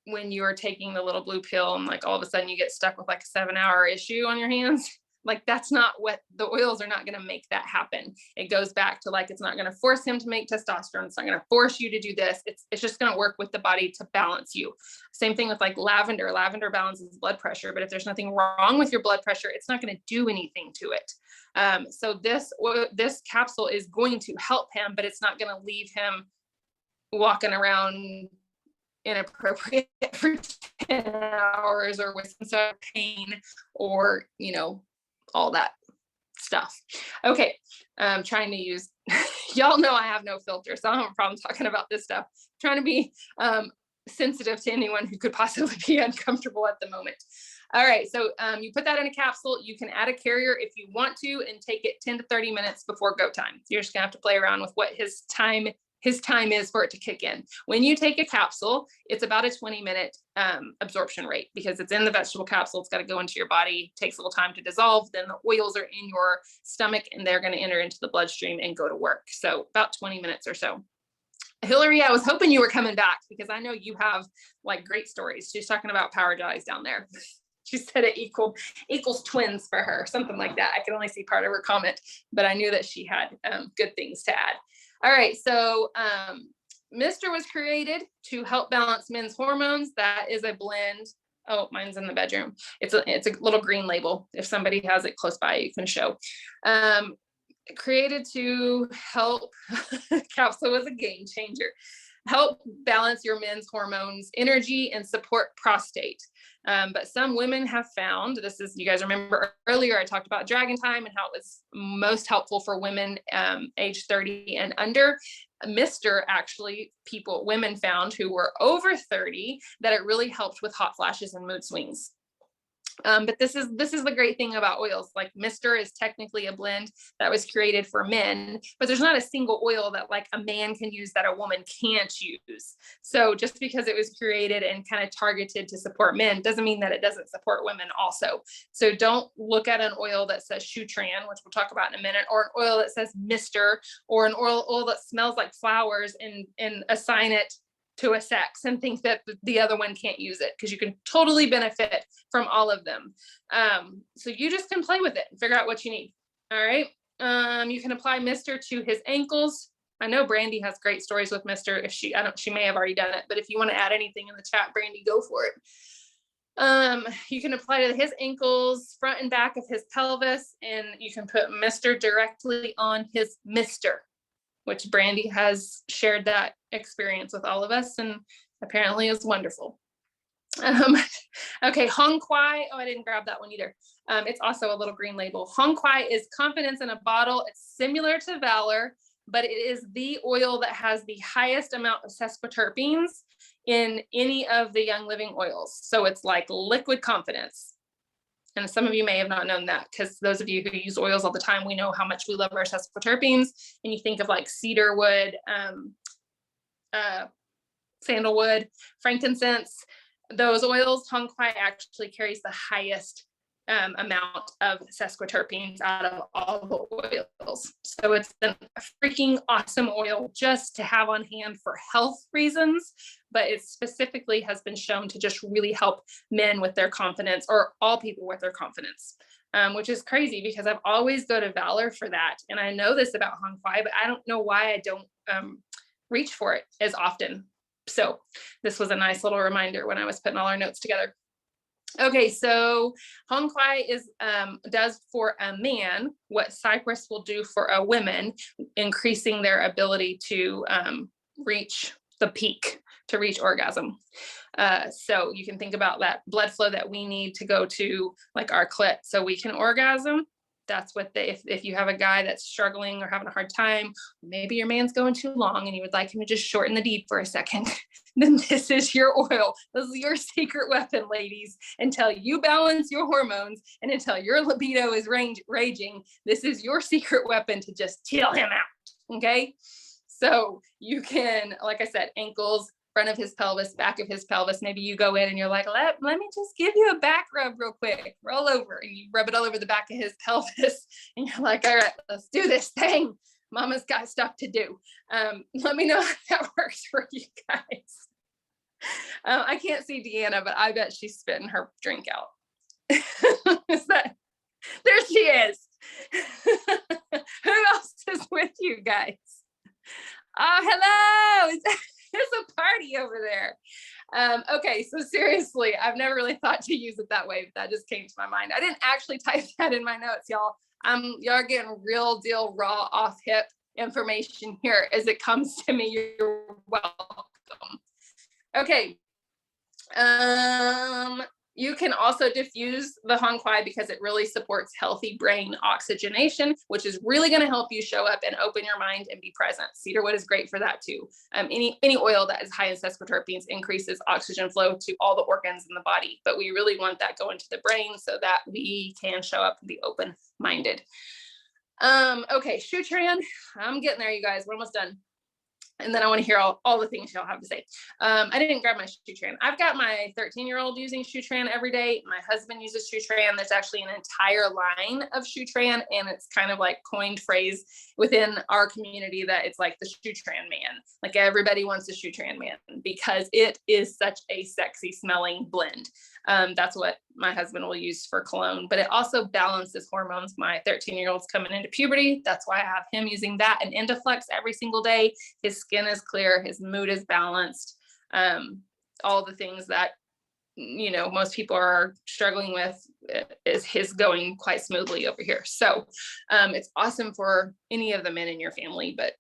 when you're taking the little blue pill and like all of a sudden you get stuck with like a 7-hour issue on your hands. Like, that's not what the oils are not going to make that happen. It goes back to like, it's not going to force him to make testosterone. It's not going to force you to do this. It's just going to work with the body to balance you. Same thing with like lavender. Lavender balances blood pressure, but if there's nothing wrong with your blood pressure, it's not going to do anything to it. So this capsule is going to help him, but it's not going to leave him walking around inappropriate for 10 hours or with some sort of pain or, all that stuff. Okay. I'm trying to use, y'all know I have no filter, so I don't have a problem talking about this stuff. I'm trying to be sensitive to anyone who could possibly be uncomfortable at the moment. All right. So you put that in a capsule. You can add a carrier if you want to and take it 10 to 30 minutes before go time. You're just gonna have to play around with what his time is for it to kick in. When you take a capsule, it's about a 20-minute absorption rate because it's in the vegetable capsule. It's got to go into your body, takes a little time to dissolve. Then the oils are in your stomach and they're going to enter into the bloodstream and go to work. So about 20 minutes or so. Hillary, I was hoping you were coming back because I know you have like great stories. She's talking about power guys down there. She said it equals twins for her, something like that. I could only see part of her comment, but I knew that she had good things to add. All right, so Mr. was created to help balance men's hormones. That is a blend. Oh, mine's in the bedroom. It's a little green label. If somebody has it close by, you can show. Created to help, capsule was a game changer. Help balance your men's hormones, energy, and support prostate. But some women have found, you guys remember earlier, I talked about Dragon Time and how it was most helpful for women age 30 and under. Mr. actually, women found who were over 30 that it really helped with hot flashes and mood swings. But this is the great thing about oils. Like Mr. is technically a blend that was created for men, but there's not a single oil that like a man can use that a woman can't use. So just because it was created and kind of targeted to support men doesn't mean that it doesn't support women also. So don't look at an oil that says Shutran, which we'll talk about in a minute, or an oil that says Mr. or an oil that smells like flowers and assign it to a sex and think that the other one can't use it, because you can totally benefit from all of them. So you just can play with it and figure out what you need. All right. You can apply Mr. to his ankles. I know Brandy has great stories with Mr. She may have already done it, but if you want to add anything in the chat, Brandy, go for it. You can apply to his ankles, front and back of his pelvis, and you can put Mr. directly on his mister, which Brandy has shared that experience with all of us and apparently is wonderful. Okay, Hong Kwai. Oh, I didn't grab that one either. It's also a little green label. Hong Kwai is confidence in a bottle. It's similar to Valor, but it is the oil that has the highest amount of sesquiterpenes in any of the Young Living oils. So it's like liquid confidence. And some of you may have not known that, because those of you who use oils all the time, we know how much we love our sesquiterpenes. And you think of like cedarwood, sandalwood, frankincense, those oils, Hong Kwai actually carries the highest amount of sesquiterpenes out of all the oils. So it's a freaking awesome oil just to have on hand for health reasons, but it specifically has been shown to just really help men with their confidence, or all people with their confidence, which is crazy because I've always go to Valor for that. And I know this about Hong Kwai, but I don't know why I don't reach for it as often. So this was a nice little reminder when I was putting all our notes together. Okay, so Hong Kwai does for a man what Cyprus will do for a woman, increasing their ability to reach the peak, to reach orgasm. So you can think about that blood flow that we need to go to like our clit so we can orgasm. That's what if you have a guy that's struggling or having a hard time, maybe your man's going too long and you would like him to just shorten the deed for a second, then this is your oil. This is your secret weapon, ladies. Until you balance your hormones and until your libido is raging, this is your secret weapon to just chill him out. Okay. So you can, like I said, ankles, front of his pelvis, back of his pelvis. Maybe you go in and you're like, let me just give you a back rub real quick, roll over, and you rub it all over the back of his pelvis. And you're like, all right, let's do this thing. Mama's got stuff to do. Let me know if that works for you guys. I can't see Deanna, but I bet she's spitting her drink out. Is that? There she is. Who else is with you guys? Oh, hello. There's a party over there. Okay, so seriously, I've never really thought to use it that way, but that just came to my mind. I didn't actually type that in my notes, y'all. Y'all are getting real deal raw off hip information here as it comes to me. You're welcome. Okay. You can also diffuse the Hong Kwai because it really supports healthy brain oxygenation, which is really going to help you show up and open your mind and be present. Cedarwood is great for that too. Any oil that is high in sesquiterpenes increases oxygen flow to all the organs in the body, but we really want that going to the brain so that we can show up and be open-minded. Okay, Shutran, I'm getting there, you guys. We're almost done. And then I want to hear all the things y'all have to say. I didn't grab my Shutran. I've got my 13-year-old using Shutran every day. My husband uses Shutran. There's actually an entire line of Shutran, and it's kind of like coined phrase within our community that it's like the Shutran man. Like everybody wants a Shutran man because it is such a sexy smelling blend. That's what my husband will use for cologne, but it also balances hormones. My 13-year-old's coming into puberty. That's why I have him using that and Endoflex every single day. His skin is clear, his mood is balanced. All the things that, you know, most people are struggling with is his going quite smoothly over here. So it's awesome for any of the men in your family, but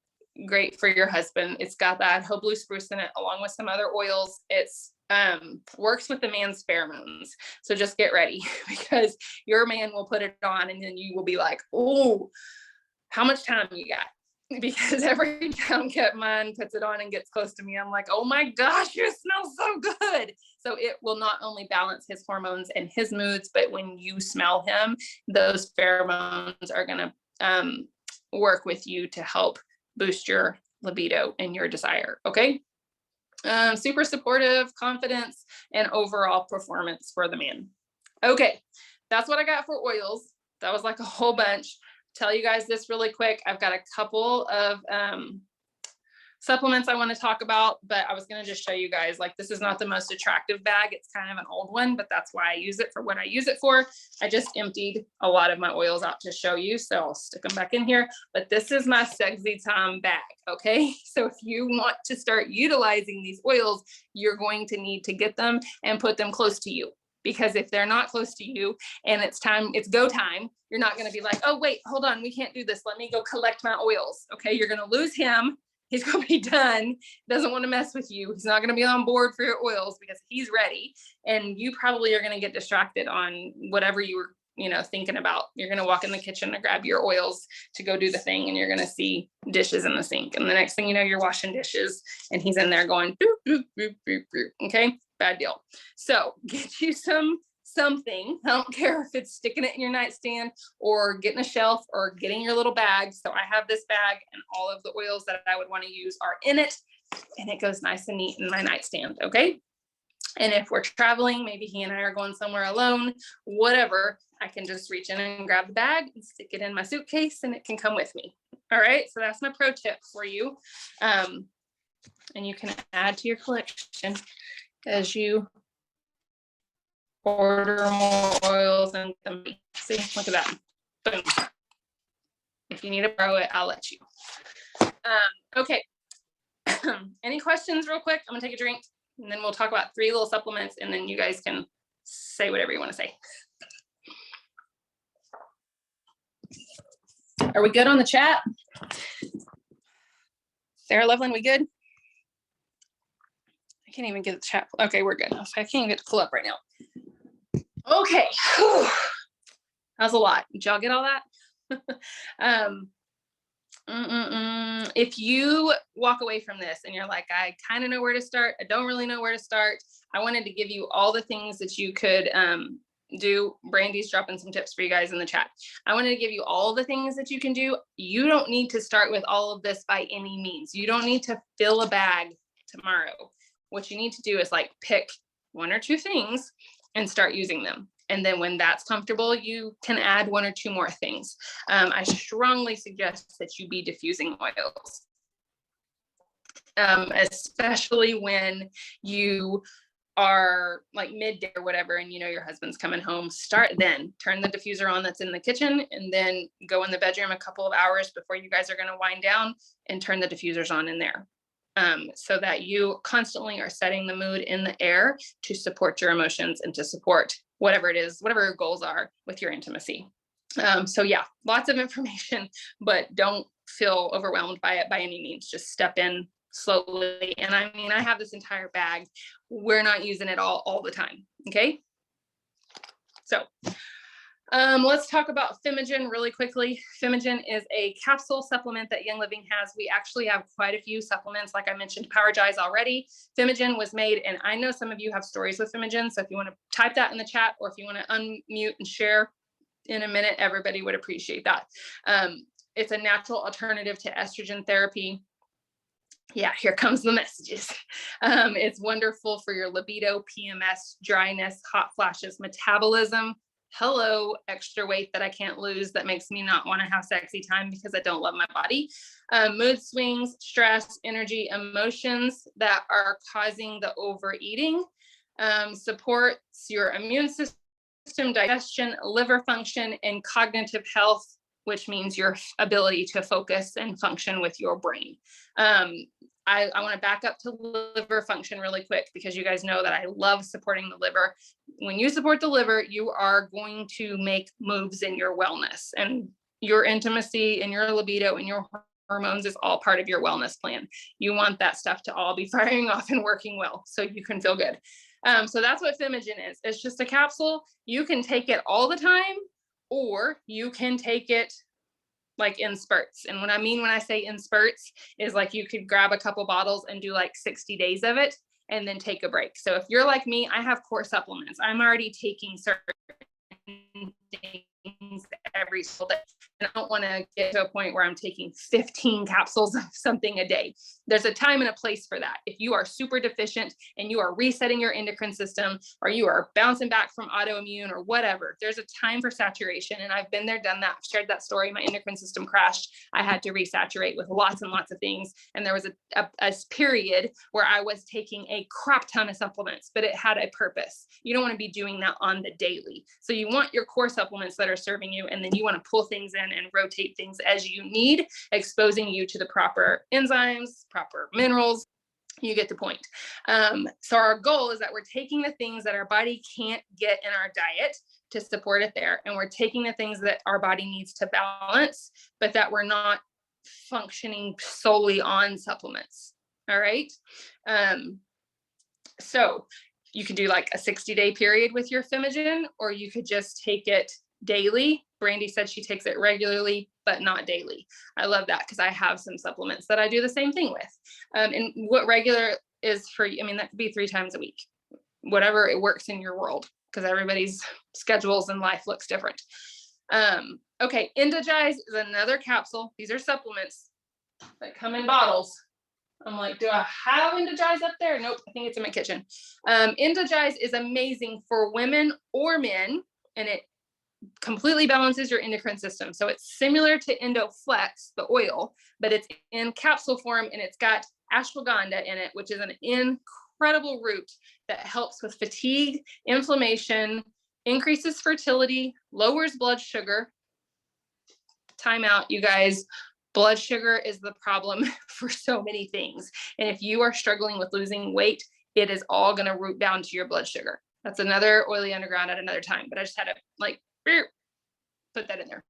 great for your husband. It's got that Idaho blue spruce in it, along with some other oils. It's works with the man's pheromones. So just get ready because your man will put it on and then you will be like, oh, how much time you got? Because every time mine puts it on and gets close to me, I'm like, oh my gosh, you smell so good. So it will not only balance his hormones and his moods, but when you smell him, those pheromones are going to work with you to help boost your libido and your desire. Okay. Super supportive, confidence, and overall performance for the man. Okay, that's what I got for oils. That was like a whole bunch. Tell you guys this really quick. I've got a couple of supplements I want to talk about, but I was going to just show you guys, like, this is not the most attractive bag. It's kind of an old one, but that's why I use it for what I use it for. I just emptied a lot of my oils out to show you, so I'll stick them back in here. But this is my sexy time bag, okay? So if you want to start utilizing these oils, you're going to need to get them and put them close to you. Because if they're not close to you and it's go time, you're not going to be like, oh, wait, hold on, we can't do this. Let me go collect my oils, okay? You're going to lose him. He's going to be done. Doesn't want to mess with you. He's not going to be on board for your oils because he's ready. And you probably are going to get distracted on whatever you were, thinking about. You're going to walk in the kitchen to grab your oils to go do the thing. And you're going to see dishes in the sink. And the next thing you know, you're washing dishes and he's in there going, doop, doop, doop, doop, doop. Okay. Bad deal. So get you something. I don't care if it's sticking it in your nightstand or getting a shelf or getting your little bag. So I have this bag and all of the oils that I would want to use are in it, and it goes nice and neat in my nightstand. Okay. And if we're traveling, maybe he and I are going somewhere alone, whatever, I can just reach in and grab the bag and stick it in my suitcase and it can come with me. All right. So that's my pro tip for you. And you can add to your collection as you order more oils and them. See, look at that. Boom. If you need to borrow it, I'll let you. Okay. Any questions real quick? I'm gonna take a drink and then we'll talk about 3 little supplements and then you guys can say whatever you want to say. Are we good on the chat? Sarah Loveland, we good? I can't even get the chat. Okay, we're good. I can't even get to pull up right now. Okay. Whew. That was a lot. Did y'all get all that? If you walk away from this and you're like, I kind of know where to start, I don't really know where to start, I wanted to give you all the things that you could do. Brandy's dropping some tips for you guys in the chat. I wanted to give you all the things that you can do. You don't need to start with all of this by any means. You don't need to fill a bag tomorrow. What you need to do is like pick 1 or 2 things and start using them. And then when that's comfortable, you can add 1 or 2 more things. I strongly suggest that you be diffusing oils, especially when you are like midday or whatever, and you know your husband's coming home, start then. Turn the diffuser on that's in the kitchen, and then go in the bedroom a couple of hours before you guys are going to wind down, and turn the diffusers on in there. So that you constantly are setting the mood in the air to support your emotions and to support whatever it is, whatever your goals are with your intimacy. So yeah, lots of information, but don't feel overwhelmed by it by any means. Just step in slowly. And I mean, I have this entire bag. We're not using it all the time. Okay. So let's talk about Fimogen really quickly. Fimogen is a capsule supplement that Young Living has. We actually have quite a few supplements. Like I mentioned, Power Jize already. Fimogen was made, and I know some of you have stories with Fimogen. So if you want to type that in the chat, or if you want to unmute and share in a minute, everybody would appreciate that. It's a natural alternative to estrogen therapy. Yeah, here comes the messages. It's wonderful for your libido, PMS, dryness, hot flashes, metabolism. Hello, extra weight that I can't lose that makes me not want to have sexy time because I don't love my body. Mood swings, stress, energy, emotions that are causing the overeating. Supports your immune system, digestion, liver function, and cognitive health, which means your ability to focus and function with your brain. I want to back up to liver function really quick, because you guys know that I love supporting the liver. When you support the liver, you are going to make moves in your wellness, and your intimacy and your libido and your hormones is all part of your wellness plan. You want that stuff to all be firing off and working well so you can feel good. So that's what Fimogen is. It's just a capsule. You can take it all the time, or you can take it like in spurts. And when I say in spurts is like you could grab a couple bottles and do like 60 days of it and then take a break. So if you're like me, I have core supplements. I'm already taking certain things every single day. And I don't want to get to a point where I'm taking 15 capsules of something a day. There's a time and a place for that. If you are super deficient and you are resetting your endocrine system, or you are bouncing back from autoimmune or whatever, there's a time for saturation. And I've been there, done that. I've shared that story. My endocrine system crashed. I had to resaturate with lots and lots of things. And there was a period where I was taking a crap ton of supplements, but it had a purpose. You don't want to be doing that on the daily. So you want your core supplements that are serving you, and then you want to pull things in and rotate things as you need, exposing you to the proper enzymes, proper minerals. You get the point. So our goal is that we're taking the things that our body can't get in our diet to support it there. And we're taking the things that our body needs to balance, but that we're not functioning solely on supplements. All right. So you could do like a 60-day period with your Fimogen, or you could just take it daily. Brandy said she takes it regularly, but not daily. I love that, because I have some supplements that I do the same thing with. And what regular is for you, I mean, that could be 3 times a week, whatever it works in your world, because everybody's schedules and life looks different. Okay, Endojize is another capsule. These are supplements that come in bottles. I'm like, do I have Endojize up there? Nope, I think it's in my kitchen. Endojize is amazing for women or men, and it completely balances your endocrine system. So it's similar to Endoflex, the oil, but it's in capsule form, and it's got ashwagandha in it, which is an incredible root that helps with fatigue, inflammation, increases fertility, lowers blood sugar. Time out, you guys. Blood sugar is the problem for so many things. And if you are struggling with losing weight, it is all going to root down to your blood sugar. That's another oily underground at another time, but I just had to like put that in there.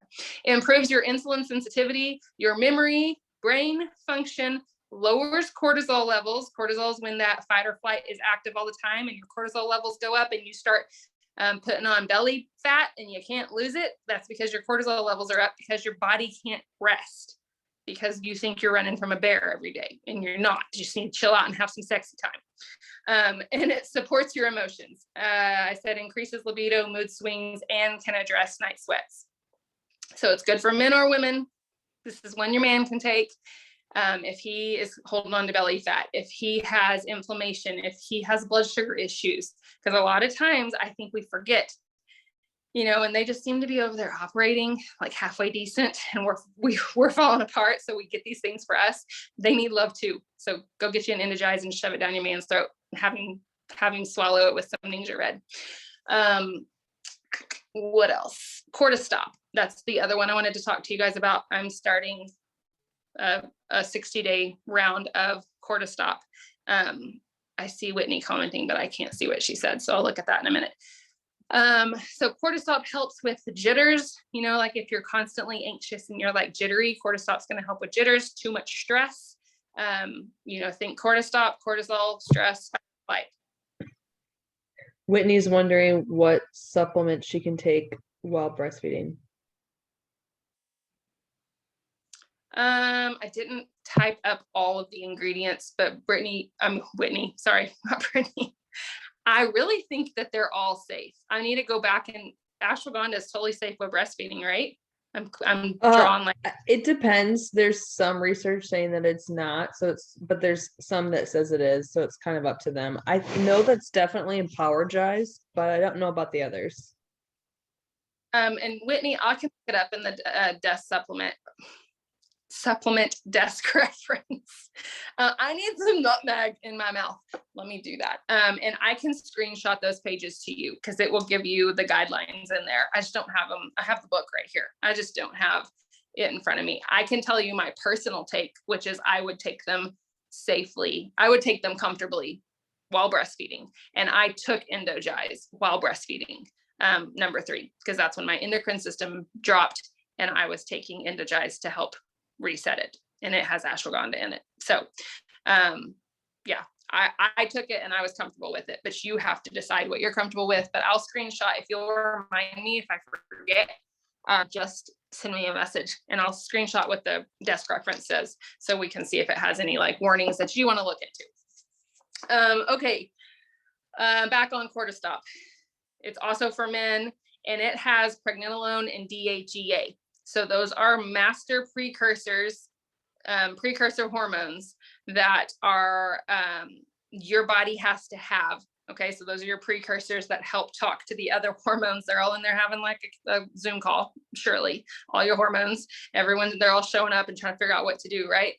It improves your insulin sensitivity, your memory, brain function, lowers cortisol levels. Cortisol is when that fight or flight is active all the time, and your cortisol levels go up, and you start putting on belly fat and you can't lose it. That's because your cortisol levels are up, because your body can't rest, because you think you're running from a bear every day, and you're not. You just need to chill out and have some sexy time. And it supports your emotions. I said increases libido, mood swings, and can address night sweats. So it's good for men or women. This is one your man can take. If he is holding on to belly fat, if he has inflammation, if he has blood sugar issues, because a lot of times I think we forget, you know, and they just seem to be over there operating like halfway decent, and we're falling apart. So we get these things for us. They need love too. So go get you an Endojize and shove it down your man's throat. Have him have him swallow it with some Ninja Red. What else? Cortistop. That's the other one I wanted to talk to you guys about. I'm starting a 60-day round of Cortistop. I see Whitney commenting, but I can't see what she said, so I'll look at that in a minute. So Cortistop helps with the jitters. You know, like if you're constantly anxious and you're like jittery, Cortistop's going to help with jitters. Too much stress. You know, think Cortistop, cortisol, stress, fight. Whitney's wondering what supplement she can take while breastfeeding. I didn't type up all of the ingredients, but Whitney, sorry, not Brittany. I really think that they're all safe. I need to go back, and ashwagandha is totally safe with breastfeeding, right? I'm drawn like it depends. There's some research saying that it's not, but there's some that says it is, so it's kind of up to them. I know that's definitely in Powergize, but I don't know about the others. And Whitney, I can look it up in the desk supplement desk reference. I need some nutmeg in my mouth. Let me do that. And I can screenshot those pages to you because it will give you the guidelines in there. I just don't have them. I have the book right here. I just don't have it in front of me. I can tell you my personal take, which is I would take them safely. I would take them comfortably while breastfeeding. And I took Endogize while breastfeeding, number 3, because that's when my endocrine system dropped and I was taking Endogize to help reset it, and it has ashwagandha in it. So yeah, I took it and I was comfortable with it, but you have to decide what you're comfortable with. But I'll screenshot if you'll remind me if I forget. Just send me a message and I'll screenshot what the desk reference says so we can see if it has any like warnings that you want to look into. Okay, back on Cortistop. It's also for men, and it has pregnenolone and DHEA. So those are master precursors, precursor hormones that are your body has to have. Okay, so those are your precursors that help talk to the other hormones. They're all in there having like a Zoom call, surely. All your hormones, everyone, they're all showing up and trying to figure out what to do, right?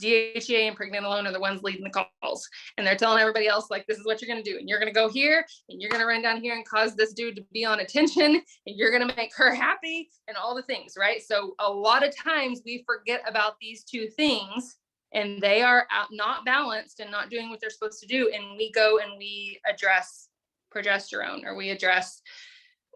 DHEA and pregnenolone are the ones leading the calls, and they're telling everybody else like, this is what you're going to do, and you're going to go here and you're going to run down here and cause this dude to be on attention, and you're going to make her happy and all the things, right? So a lot of times we forget about these two things, and they are not balanced and not doing what they're supposed to do, and we go and we address progesterone, or we address,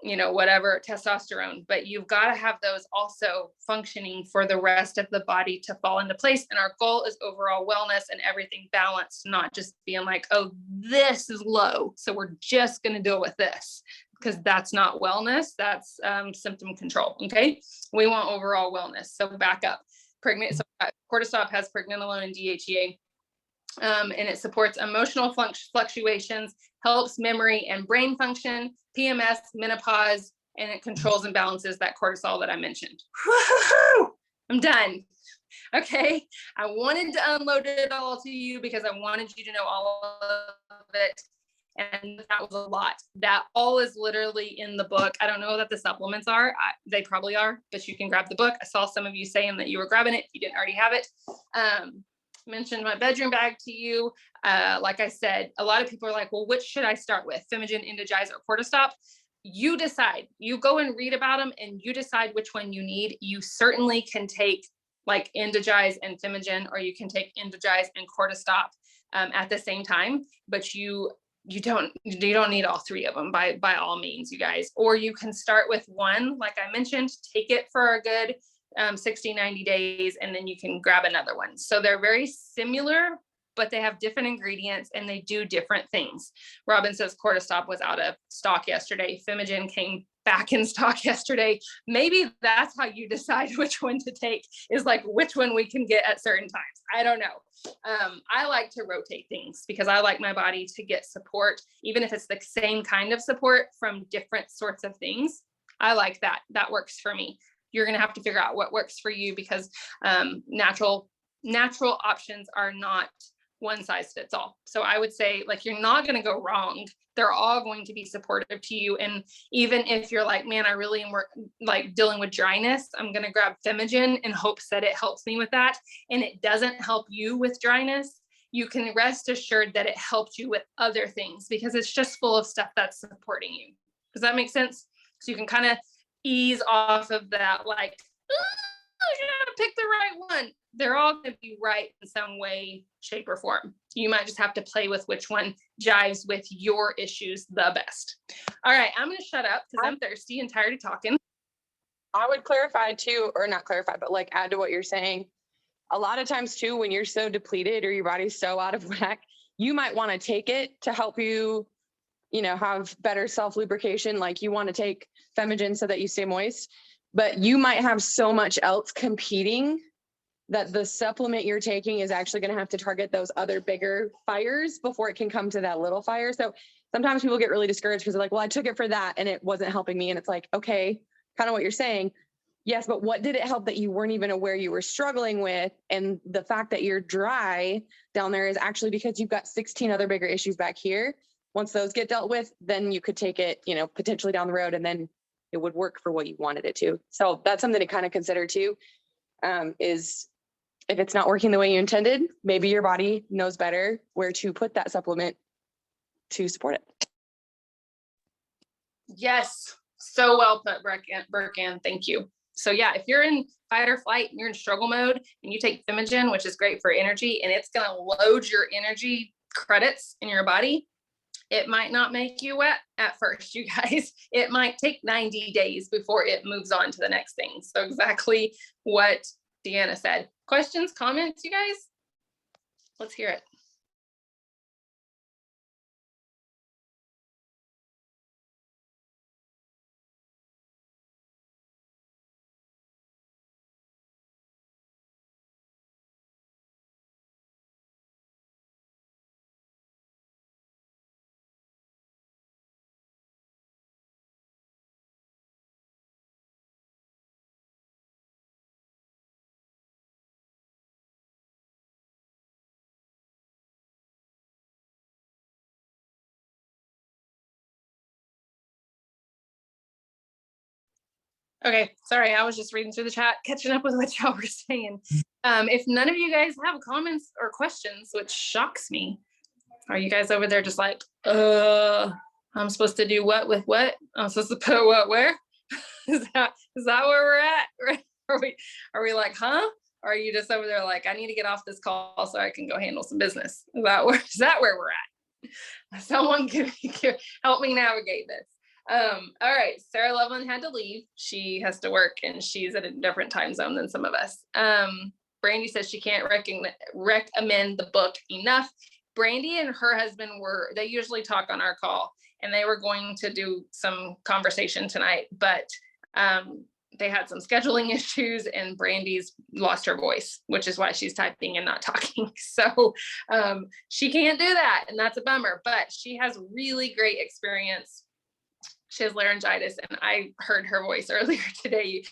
you know, whatever, testosterone, but you've got to have those also functioning for the rest of the body to fall into place. And our goal is overall wellness and everything balanced, not just being like, oh, this is low, so we're just going to deal with this, because that's not wellness. That's symptom control. Okay. We want overall wellness. So back up. So Cortistop has pregnenolone and DHEA. And it supports emotional fluctuations, helps memory and brain function, PMS, menopause, and it controls and balances that cortisol that I mentioned. Woo-hoo-hoo! I'm done. Okay. I wanted to unload it all to you because I wanted you to know all of it. And that was a lot. That all is literally in the book. I don't know that the supplements are. They probably are, but you can grab the book. I saw some of you saying that you were grabbing it if you didn't already have it. Mentioned my bedroom bag to you. Like I said, a lot of people are like, well, which should I start with? Fimogen, Endogize, or Cortistop? You decide. You go and read about them and you decide which one you need. You certainly can take like Endogize and Fimogen, or you can take Endogize and Cortistop at the same time, but you don't need all 3 of them by all means, you guys. Or you can start with one, like I mentioned, take it for a good 60, 90 days, and then you can grab another one. So they're very similar, but they have different ingredients and they do different things. Robin says Cortistop was out of stock yesterday. Fimogen came back in stock yesterday. Maybe that's how you decide which one to take, is like which one we can get at certain times. I don't know. I like to rotate things because I like my body to get support, even if it's the same kind of support from different sorts of things. I like that. That works for me. You're going to have to figure out what works for you, because natural options are not one size fits all. So I would say, like, you're not going to go wrong. They're all going to be supportive to you. And even if you're like, man, I really am like dealing with dryness, I'm going to grab Fimogen in hopes that it helps me with that. And it doesn't help you with dryness. you can rest assured that it helped you with other things because it's just full of stuff that's supporting you. Does that make sense? So you can kind of ease off of that, like, you gotta pick the right one. They're all going to be right in some way, shape, or form. You might just have to play with which one jives with your issues the best. All right, I'm going to shut up because I'm thirsty and tired of talking. I would clarify too, or not clarify, but like add to what you're saying. A lot of times too, when you're so depleted or your body's so out of whack, you might want to take it to help you, have better self-lubrication. Like you want to take Femigen so that you stay moist, but you might have so much else competing that the supplement you're taking is actually going to have to target those other bigger fires before it can come to that little fire. So sometimes people get really discouraged because they're like, well, I took it for that and it wasn't helping me. And it's like, okay, kind of what you're saying. Yes, but what did it help that you weren't even aware you were struggling with? And the fact that you're dry down there is actually because you've got 16 other bigger issues back here. Once those get dealt with, then you could take it, potentially down the road, and then it would work for what you wanted it to. So that's something to kind of consider too, is if it's not working the way you intended, maybe your body knows better where to put that supplement to support it. Yes, so well put, Burkan. Thank you. So yeah, if you're in fight or flight and you're in struggle mode and you take Femigen, which is great for energy, and it's going to load your energy credits in your body, it might not make you wet at first, you guys. It might take 90 days before it moves on to the next thing. So exactly what Deanna said. Questions, comments, you guys? Let's hear it. Okay, sorry, I was just reading through the chat, catching up with what y'all were saying. If none of you guys have comments or questions, which shocks me, are you guys over there just like, I'm supposed to do what with what? I'm supposed to put what where? Is that where we're at? Are we like, huh? Or are you just over there like, I need to get off this call so I can go handle some business? Is that where we're at? Someone can help me navigate this. All right, Sarah Loveland had to leave. She has to work and she's at a different time zone than some of us. Brandy says she can't recommend the book enough. Brandy and her husband they usually talk on our call, and they were going to do some conversation tonight, but they had some scheduling issues and Brandy's lost her voice, which is why she's typing and not talking. So she can't do that, and that's a bummer, but she has really great experience. She has laryngitis, and I heard her voice earlier today.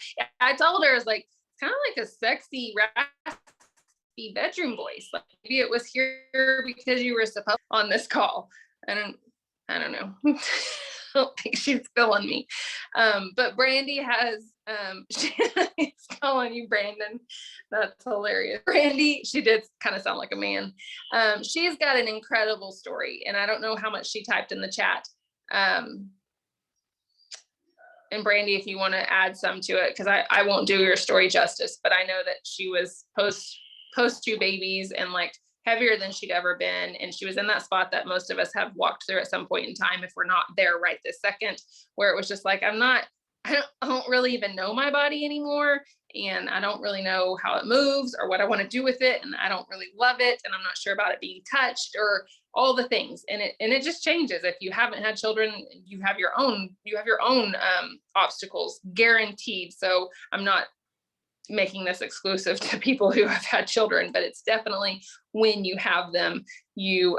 I told her, I was like, it's kind of like a sexy, raspy bedroom voice. Like maybe it was here because you were supposed on this call. I don't know. I don't think she's feeling me. But Brandy has, she's calling you Brandon. That's hilarious. Brandy, she did kind of sound like a man. She's got an incredible story, and I don't know how much she typed in the chat. And Brandy, if you want to add some to it, because I won't do your story justice, but I know that she was post 2 babies and like heavier than she'd ever been. And she was in that spot that most of us have walked through at some point in time, if we're not there right this second, where it was just like, I don't really even know my body anymore. And I don't really know how it moves or what I want to do with it. And I don't really love it. And I'm not sure about it being touched or all the things. And it just changes. If you haven't had children, you have your own obstacles guaranteed. So I'm not making this exclusive to people who have had children, but it's definitely when you have them, your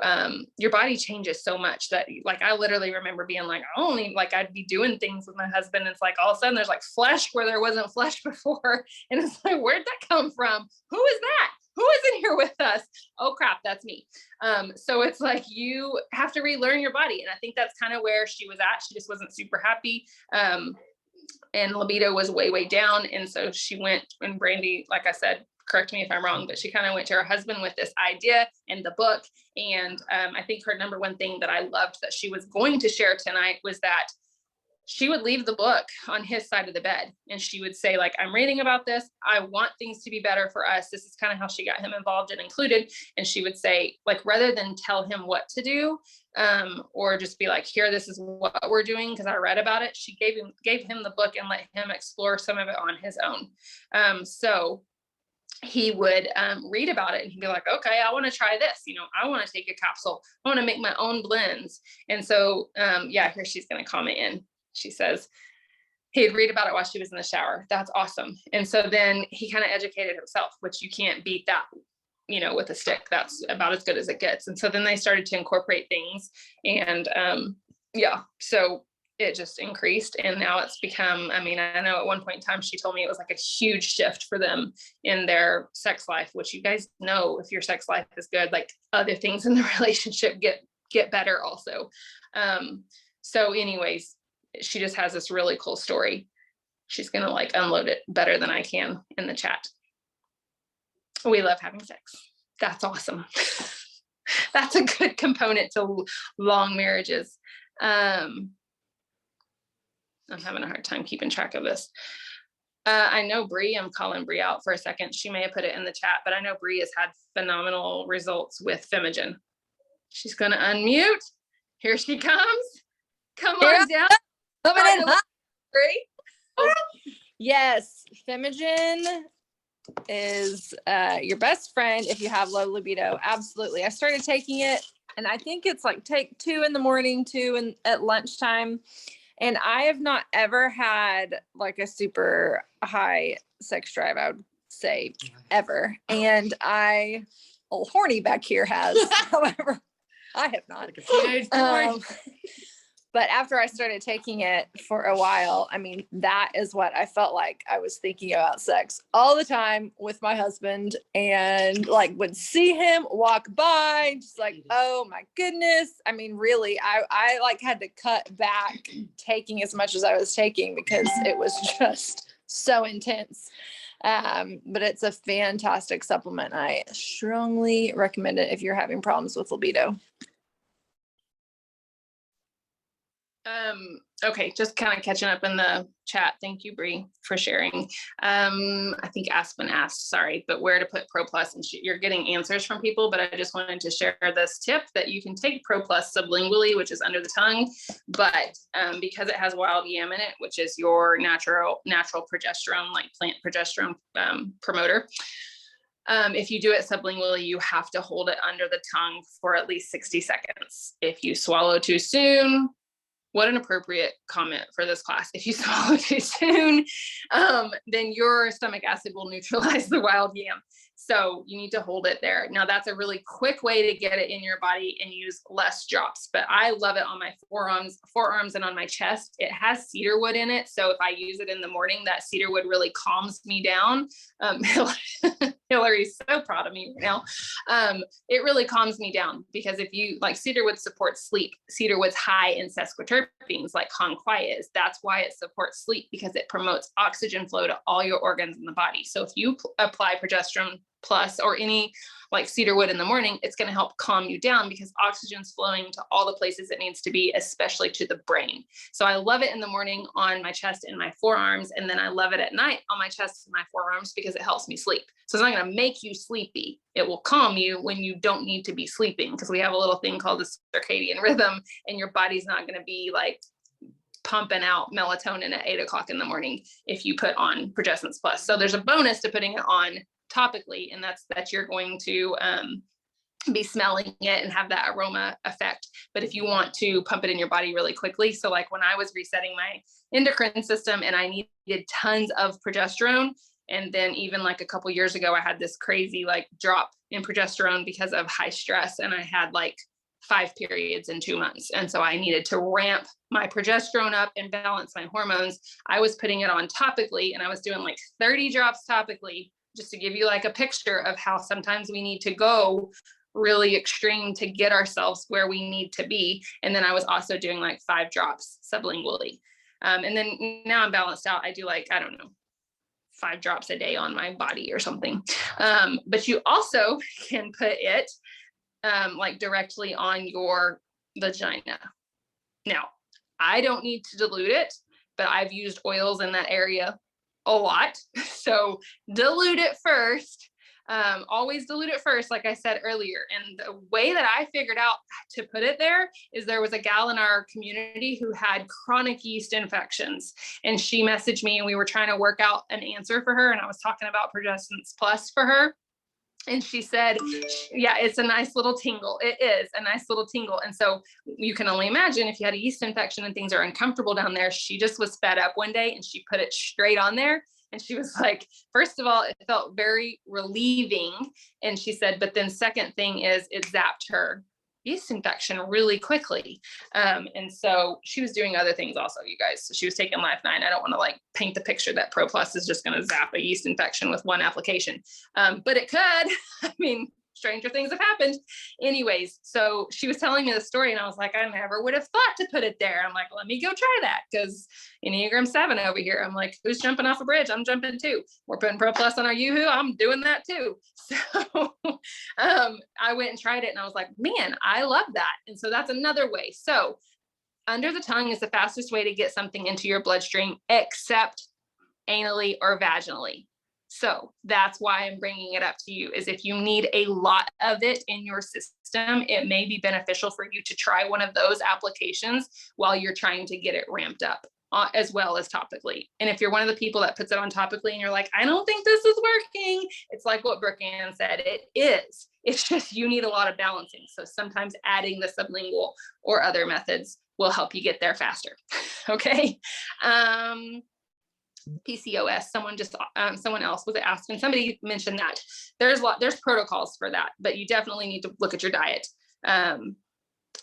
body changes so much that like, I literally remember being like, I'd be doing things with my husband. And it's like, all of a sudden there's like flesh where there wasn't flesh before. And it's like, where'd that come from? Who is that? Who is in here with us? Oh crap, that's me. So it's like, you have to relearn your body. And I think that's kind of where she was at. She just wasn't super happy. And libido was way, way down. And so she went, and Brandy, like I said, correct me if I'm wrong, but she kind of went to her husband with this idea and the book. And I think her number one thing that I loved that she was going to share tonight was that she would leave the book on his side of the bed. And she would say, like, I'm reading about this. I want things to be better for us. This is kind of how she got him involved and included. And she would say, like, rather than tell him what to do, or just be like, here, this is what we're doing, because I read about it. She gave him the book and let him explore some of it on his own. So he would read about it and he'd be like, okay, I want to try this. I want to take a capsule. I want to make my own blends. And so, here she's going to comment in. She says, he'd read about it while she was in the shower. That's awesome. And so then he kind of educated himself, which you can't beat that, with a stick. That's about as good as it gets. And so then they started to incorporate things, and so it just increased. And now it's become, I know at one point in time, she told me it was like a huge shift for them in their sex life, which you guys know, if your sex life is good, like other things in the relationship get better also. So anyways, she just has this really cool story. She's going to like unload it better than I can in the chat. We love having sex. That's awesome. That's a good component to long marriages. I'm having a hard time keeping track of this. I know Bree, I'm calling Bree out for a second. She may have put it in the chat, but I know Bree has had phenomenal results with Fimogen. She's going to unmute. Here she comes. Come on down. Coming in hot. Yes, Fimogen is your best friend if you have low libido. Absolutely. I started taking it, and I think it's like take 2 in the morning, 2 at lunchtime. And I have not ever had like a super high sex drive, I would say, ever. And old horny back here has, however, I have not. But after I started taking it for a while, that is what I felt like. I was thinking about sex all the time with my husband, and like would see him walk by, just like, oh my goodness. Really, I like had to cut back taking as much as I was taking because it was just so intense. But it's a fantastic supplement. I strongly recommend it if you're having problems with libido. Okay, just kind of catching up in the chat. Thank you, Bree, for sharing. I think Aspen asked, sorry, but where to put Pro Plus, and you're getting answers from people, but I just wanted to share this tip that you can take Pro Plus sublingually, which is under the tongue, but because it has wild yam in it, which is your natural progesterone, like plant progesterone promoter. If you do it sublingually, you have to hold it under the tongue for at least 60 seconds. If you swallow too soon, what an appropriate comment for this class. If you swallow too soon, then your stomach acid will neutralize the wild yam. So you need to hold it there. Now that's a really quick way to get it in your body and use less drops, but I love it on my forearms and on my chest. It has cedarwood in it. So if I use it in the morning, that cedarwood really calms me down. Hillary's so proud of me right now. It really calms me down because if you like cedarwood supports sleep, cedarwood's high in sesquiterpenes like Honquai is. That's why it supports sleep, because it promotes oxygen flow to all your organs in the body. So if you apply progesterone plus or any like cedarwood in the morning, it's going to help calm you down because oxygen's flowing to all the places it needs to be, especially to the brain. So I love it in the morning on my chest and my forearms. And then I love it at night on my chest and my forearms because it helps me sleep. So it's not going to make you sleepy. It will calm you when you don't need to be sleeping, because we have a little thing called the circadian rhythm, and your body's not going to be like pumping out melatonin at 8 o'clock in the morning if you put on Progestence Plus. So there's a bonus to putting it on topically, and that's that you're going to be smelling it and have that aroma effect. But if you want to pump it in your body really quickly, so like when I was resetting my endocrine system and I needed tons of progesterone, and then even like a couple years ago, I had this crazy like drop in progesterone because of high stress, and I had like 5 periods in 2 months. And so I needed to ramp my progesterone up and balance my hormones. I was putting it on topically, and I was doing like 30 drops topically, just to give you like a picture of how sometimes we need to go really extreme to get ourselves where we need to be. And then I was also doing like 5 drops sublingually. And then now I'm balanced out. I do like, I don't know, 5 drops a day on my body or something. But you also can put it like directly on your vagina. Now, I don't need to dilute it, but I've used oils in that area a lot. So dilute it first. Always dilute it first, like I said earlier. And the way that I figured out to put it there is there was a gal in our community who had chronic yeast infections, and she messaged me, and we were trying to work out an answer for her. And I was talking about Progestins Plus for her. And she said, yeah, it's a nice little tingle. It is a nice little tingle. And so you can only imagine if you had a yeast infection and things are uncomfortable down there. She just was fed up one day and she put it straight on there. And she was like, first of all, it felt very relieving. And she said, but then second thing is it zapped her yeast infection really quickly. And so she was doing other things also, you guys. So she was taking Life 9. I don't want to like paint the picture that Pro Plus is just going to zap a yeast infection with one application. But it could. I mean, stranger things have happened. Anyways, so she was telling me the story and I was like, I never would have thought to put it there. I'm like, let me go try that, because Enneagram 7 over here. I'm like, who's jumping off a bridge? I'm jumping too. We're putting Pro Plus on our Yoo-hoo. I'm doing that too. So I went and tried it and I was like, man, I love that. And so that's another way. So under the tongue is the fastest way to get something into your bloodstream, except anally or vaginally. So that's why I'm bringing it up to you, is if you need a lot of it in your system, it may be beneficial for you to try one of those applications while you're trying to get it ramped up, as well as topically. And if you're one of the people that puts it on topically and you're like, I don't think this is working, it's like what Brooke Ann said, it is. It's just you need a lot of balancing. So sometimes adding the sublingual or other methods will help you get there faster. Okay. PCOS, someone else was asking, somebody mentioned that there's protocols for that, but you definitely need to look at your diet.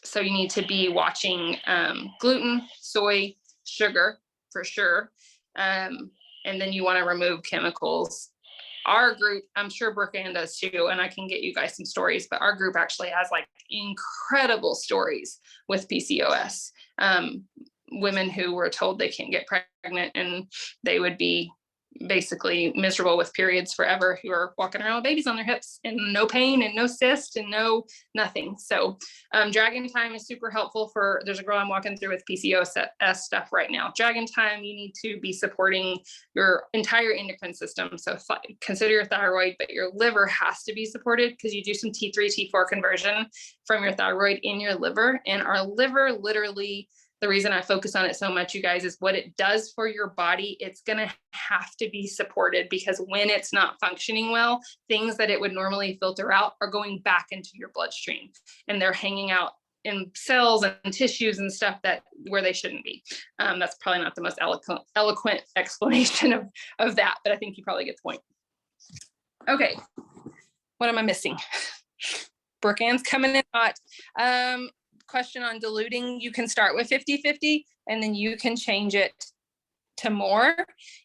So you need to be watching gluten, soy, sugar for sure. And then you want to remove chemicals. Our group, I'm sure Brooke Ann does too, and I can get you guys some stories, but our group actually has like incredible stories with PCOS. Women who were told they can't get pregnant and they would be basically miserable with periods forever, who are walking around with babies on their hips and no pain and no cyst and no nothing. So Dragon Time is super helpful for, there's a girl I'm walking through with PCOS stuff right now. Dragon Time, you need to be supporting your entire endocrine system. So consider your thyroid, but your liver has to be supported because you do some T3, T4 conversion from your thyroid in your liver. And our liver literally, the reason I focus on it so much, you guys, is what it does for your body. It's going to have to be supported, because when it's not functioning well, things that it would normally filter out are going back into your bloodstream, and they're hanging out in cells and tissues and stuff where they shouldn't be. That's probably not the most eloquent explanation of that, but I think you probably get the point. Okay. What am I missing? Brooke Ann's coming in hot. Question on diluting, you can start with 50-50 and then you can change it to more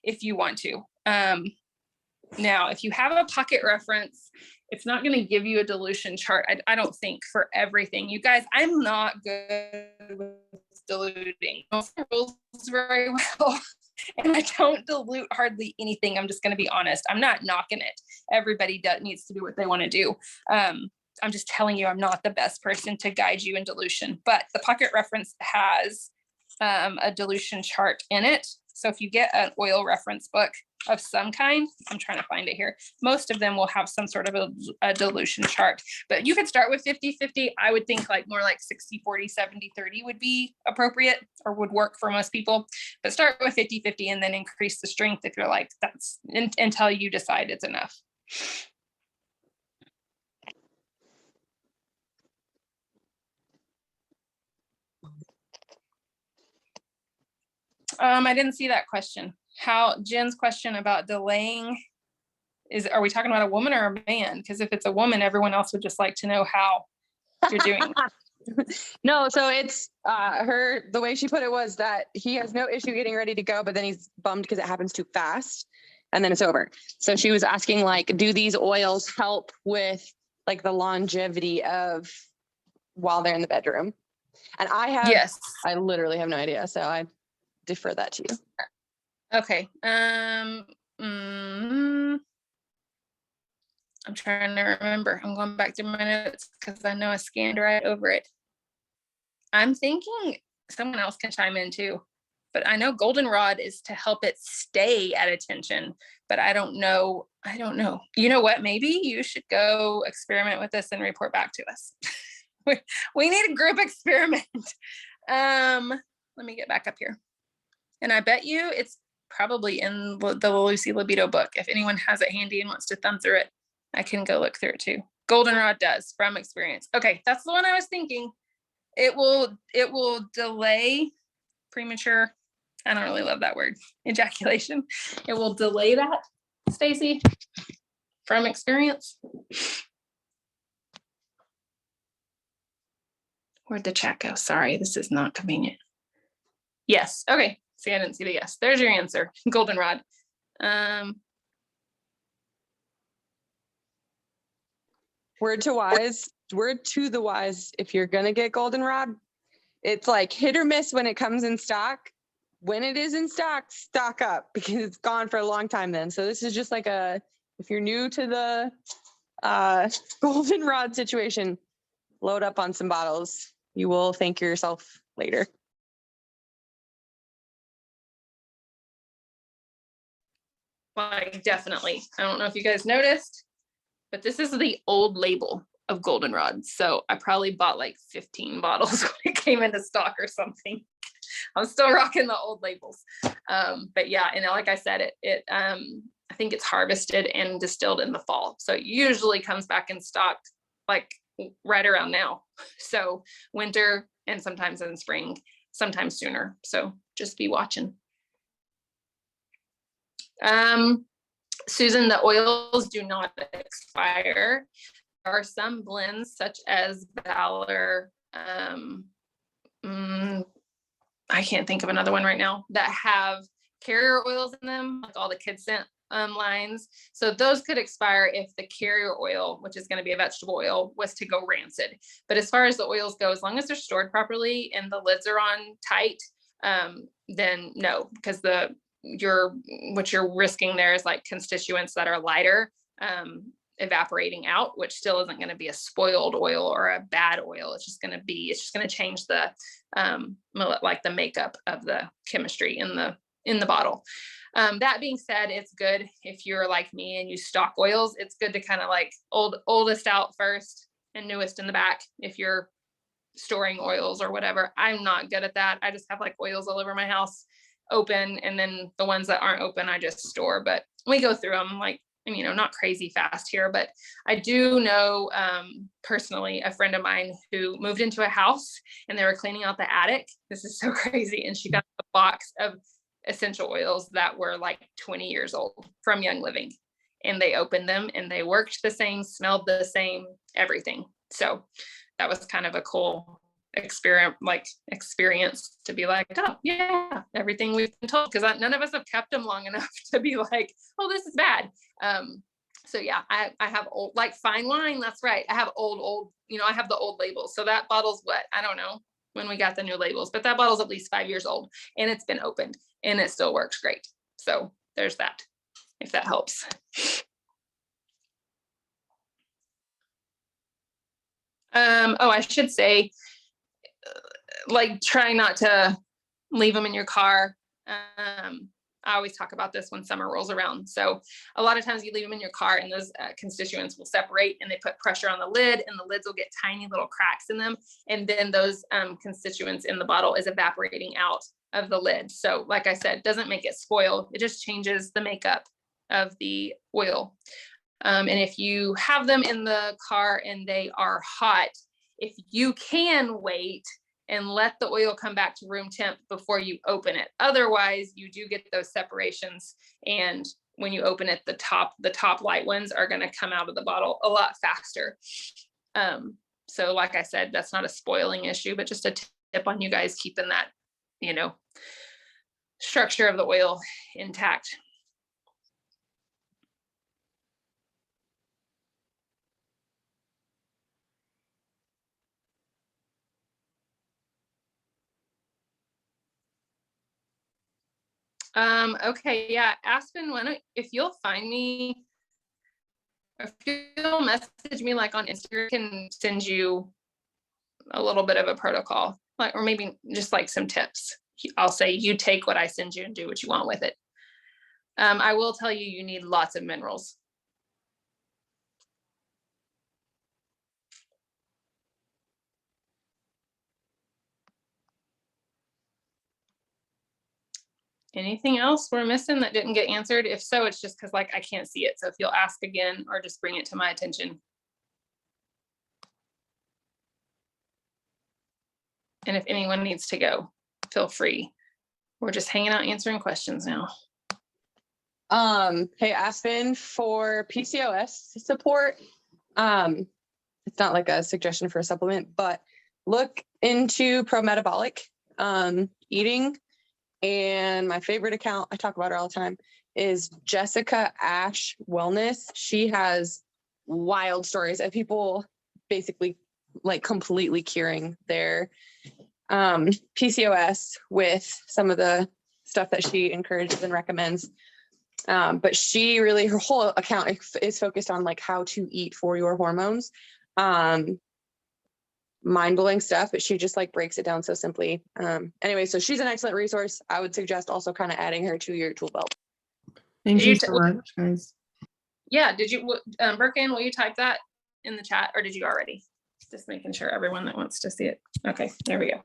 if you want to. Now, if you have a pocket reference, it's not going to give you a dilution chart, I don't think, for everything. You guys, I'm not good with diluting. I don't know rules very well. And I don't dilute hardly anything. I'm just going to be honest. I'm not knocking it. Everybody needs to do what they want to do. I'm just telling you, I'm not the best person to guide you in dilution, but the pocket reference has a dilution chart in it. So if you get an oil reference book of some kind, I'm trying to find it here, most of them will have some sort of a dilution chart, but you could start with 50-50. I would think like more like 60-40, 70-30 would be appropriate or would work for most people, but start with 50-50 and then increase the strength if you're like, that's until you decide it's enough. I didn't see that question. Jen's question about delaying are we talking about a woman or a man? Because if it's a woman, everyone else would just like to know how you're doing. No, so it's the way she put it was that he has no issue getting ready to go, but then he's bummed because it happens too fast and then it's over. So she was asking, like, do these oils help with like the longevity of while they're in the bedroom? And I literally have no idea. So I defer that to you. Okay. I'm trying to remember. I'm going back through my notes because I know I scanned right over it. I'm thinking someone else can chime in too, but I know Goldenrod is to help it stay at attention, but I don't know. You know what? Maybe you should go experiment with this and report back to us. We need a group experiment. Let me get back up here. And I bet you it's probably in the Lucy Libido book. If anyone has it handy and wants to thumb through it, I can go look through it too. Goldenrod does from experience. Okay, that's the one I was thinking. It will delay premature, I don't really love that word, ejaculation. It will delay that, Stacy, from experience. Where'd the chat go? Sorry, this is not convenient. Yes, okay. See, I didn't see the yes. There's your answer, Goldenrod. Word to the wise, if you're gonna get Goldenrod, it's like hit or miss when it comes in stock. When it is in stock, stock up because it's gone for a long time then. So this is just like if you're new to the Goldenrod situation, load up on some bottles. You will thank yourself later. Like, definitely. I don't know if you guys noticed, but this is the old label of Goldenrod. So I probably bought like 15 bottles when it came into stock or something. I'm still rocking the old labels. But yeah, and like I said, I think it's harvested and distilled in the fall. So it usually comes back in stock like right around now. So winter and sometimes in spring, sometimes sooner. So just be watching. Susan, the oils do not expire. There are some blends such as Valor, I can't think of another one right now, that have carrier oils in them, like all the Kid Scent lines. So those could expire if the carrier oil, which is going to be a vegetable oil, was to go rancid. But as far as the oils go, as long as they're stored properly and the lids are on tight, then no, because what you're risking there is like constituents that are lighter evaporating out, which still isn't going to be a spoiled oil or a bad oil. It's just going to change the like the makeup of the chemistry in the bottle. That being said, it's good if you're like me and you stock oils. It's good to kind of like oldest out first and newest in the back if you're storing oils or whatever. I'm not good at that. I just have like oils all over my house open, and then the ones that aren't open I just store. But we go through them like, not crazy fast here, but I do know personally a friend of mine who moved into a house and they were cleaning out the attic. This is so crazy. And she got a box of essential oils that were like 20 years old from Young Living, and they opened them and they worked the same, smelled the same, everything. So that was kind of a cool experience to be like, oh yeah, everything we've been told, because none of us have kept them long enough to be like, oh, this is bad. So yeah, I have old, like fine wine. That's right. I have old, I have the old labels. So that bottle's what? I don't know when we got the new labels, but that bottle's at least 5 years old and it's been opened and it still works great. So there's that, if that helps. I should say, like, try not to leave them in your car. I always talk about this when summer rolls around. So a lot of times you leave them in your car and those constituents will separate and they put pressure on the lid and the lids will get tiny little cracks in them. And then those constituents in the bottle is evaporating out of the lid. So like I said, doesn't make it spoil. It just changes the makeup of the oil. And if you have them in the car and they are hot, if you can wait and let the oil come back to room temp before you open it. Otherwise, you do get those separations. And when you open it, the top light ones are going to come out of the bottle a lot faster. So like I said, that's not a spoiling issue, but just a tip on you guys keeping that, structure of the oil intact. Okay, yeah, Aspen, if you'll find me, if you'll message me like on Instagram, I can send you a little bit of a protocol, like, or maybe just like some tips. I'll say you take what I send you and do what you want with it. I will tell you, you need lots of minerals. Anything else we're missing that didn't get answered? If so, it's just because like I can't see it. So if you'll ask again or just bring it to my attention. And if anyone needs to go, feel free. We're just hanging out answering questions now. Hey, Aspen, for PCOS support, it's not like a suggestion for a supplement, but look into pro-metabolic eating. And my favorite account, I talk about her all the time, is Jessica Ash Wellness. She has wild stories of people basically like completely curing their PCOS with some of the stuff that she encourages and recommends. But she really, her whole account is focused on like how to eat for your hormones. Mind-blowing stuff, but she just like breaks it down so simply. Anyway, so she's an excellent resource. I would suggest also kind of adding her to your tool belt. Thank you so much, guys. Yeah, did you, Birkin, will you type that in the chat, or did you already? Just making sure everyone that wants to see it. Okay, there we go.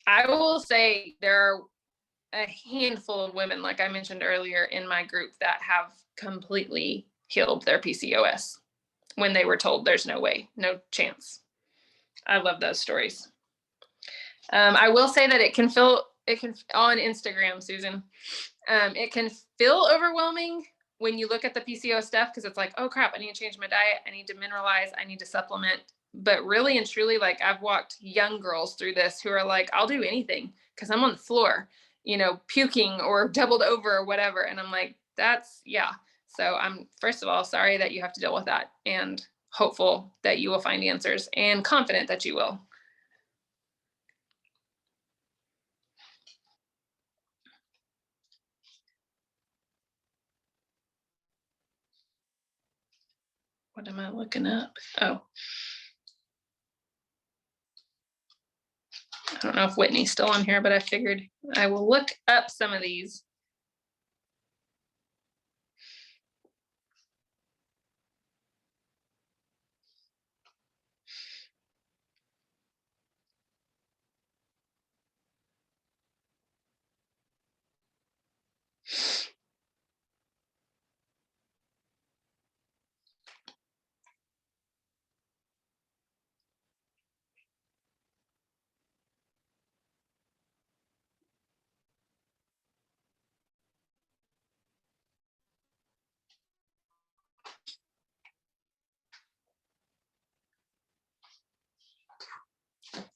I will say there are a handful of women, like I mentioned earlier, in my group that have completely healed their PCOS when they were told there's no way, no chance. I love those stories. I will say that it can on Instagram, Susan, it can feel overwhelming when you look at the PCOS stuff, because it's like, oh crap, I need to change my diet, I need to mineralize, I need to supplement. But really and truly, like I've walked young girls through this who are like, I'll do anything because I'm on the floor, you know, puking or doubled over or whatever. And I'm like, yeah. So I'm, first of all, sorry that you have to deal with that, and hopeful that you will find answers, and confident that you will. What am I looking up? Oh. I don't know if Whitney's still on here, but I figured I will look up some of these.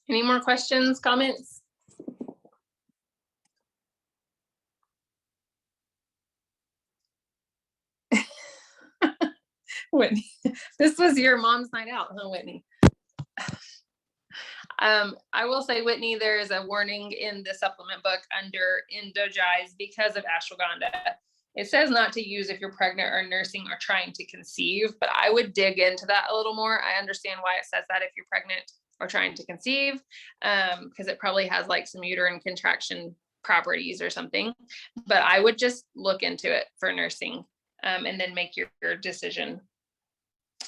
Any more questions, comments? Whitney, this was your mom's night out, huh, Whitney? I will say, Whitney, there is a warning in the supplement book under Endogize because of ashwagandha. It says not to use if you're pregnant or nursing or trying to conceive, but I would dig into that a little more. I understand why it says that if you're pregnant or trying to conceive, because it probably has like some uterine contraction properties or something, but I would just look into it for nursing, and then make your decision.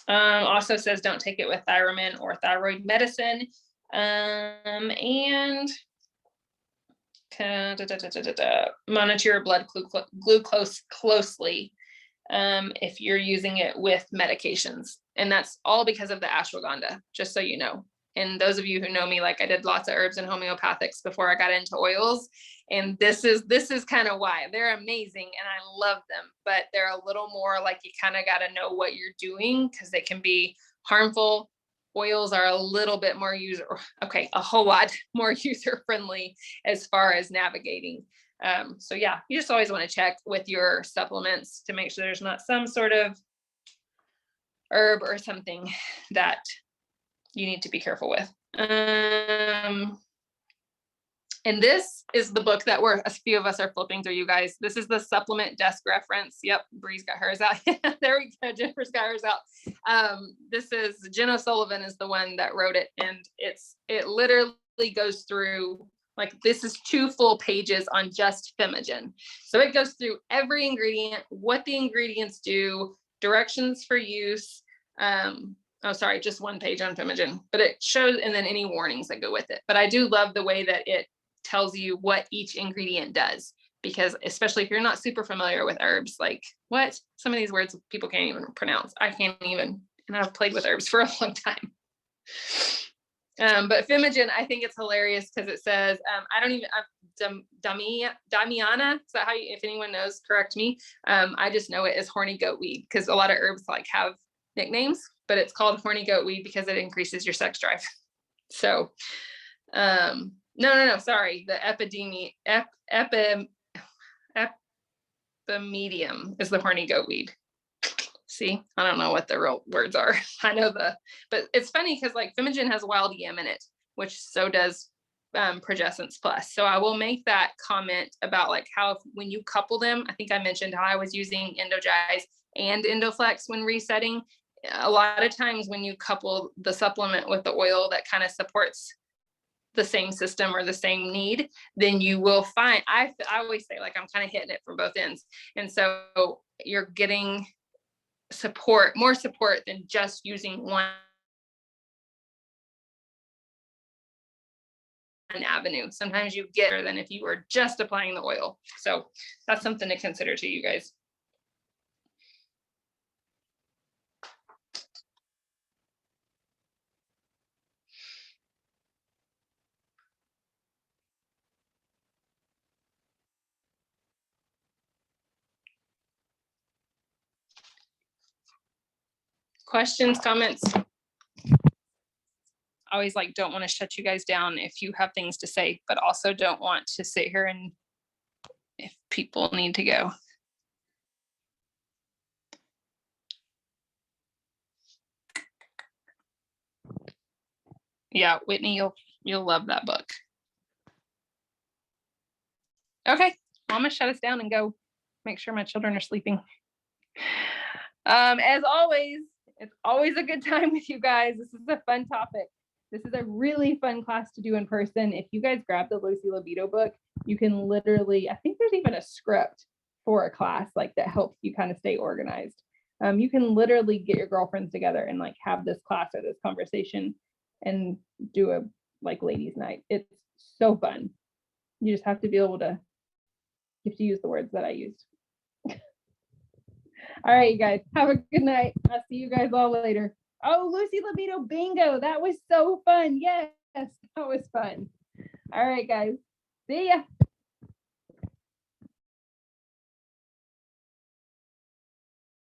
Also says don't take it with Thiromin or thyroid medicine. And monitor your blood glucose closely if you're using it with medications. And that's all because of the ashwagandha, just so you know. And those of you who know me, like I did lots of herbs and homeopathics before I got into oils. And this is kind of why. They're amazing and I love them, but they're a little more like you kind of got to know what you're doing because they can be harmful. Oils are a little bit more a whole lot more user friendly as far as navigating. So yeah, you just always want to check with your supplements to make sure there's not some sort of herb or something that you need to be careful with. And this is the book that a few of us are flipping through, you guys. This is the supplement desk reference. Yep, Bree's got hers out. There we go. Jennifer's got hers out. This is Jen O'Sullivan is the one that wrote it, and it literally goes through, like, this is 2 full pages on just Femigen. So it goes through every ingredient, what the ingredients do, directions for use. Oh, sorry, just 1 page on Femigen, but it shows, and then any warnings that go with it. But I do love the way that it tells you what each ingredient does, because especially if you're not super familiar with herbs, like what some of these words people can't even pronounce. I can't even, and I've played with herbs for a long time. But Femigen, I think it's hilarious because it says, Damiana, is that how you, if anyone knows, correct me. I just know it as horny goat weed, because a lot of herbs like have nicknames, but it's called horny goat weed because it increases your sex drive. So, no, sorry. The epimedium is the horny goat weed. See, I don't know what the real words are. I know but it's funny because like Femigen has wild yam in it, which so does Progessence Plus. So I will make that comment about like how when you couple them, I think I mentioned how I was using Endogize and Endoflex when resetting. A lot of times when you couple the supplement with the oil that kind of supports the same system or the same need, then you will find, I always say, like, I'm kind of hitting it from both ends. And so you're getting more support than just using one avenue. Sometimes you get better than if you were just applying the oil. So that's something to consider too, you guys. Questions, comments? Always like, don't want to shut you guys down if you have things to say, but also don't want to sit here and if people need to go. Yeah, Whitney, you'll love that book. Okay, well, I'm gonna shut us down and go make sure my children are sleeping. As always, it's always a good time with you guys. This is a fun topic. This is a really fun class to do in person. If you guys grab the Lucy Libido book, you can literally, I think there's even a script for a class like that helps you kind of stay organized. You can literally get your girlfriends together and like have this class or this conversation and do a like ladies' night. It's so fun. You just have to be able to, you have to use the words that I used. All right, you guys, have a good night. I'll see you guys all later. Oh, Lucy Libido bingo. That was so fun. Yes, that was fun. All right, guys. See ya.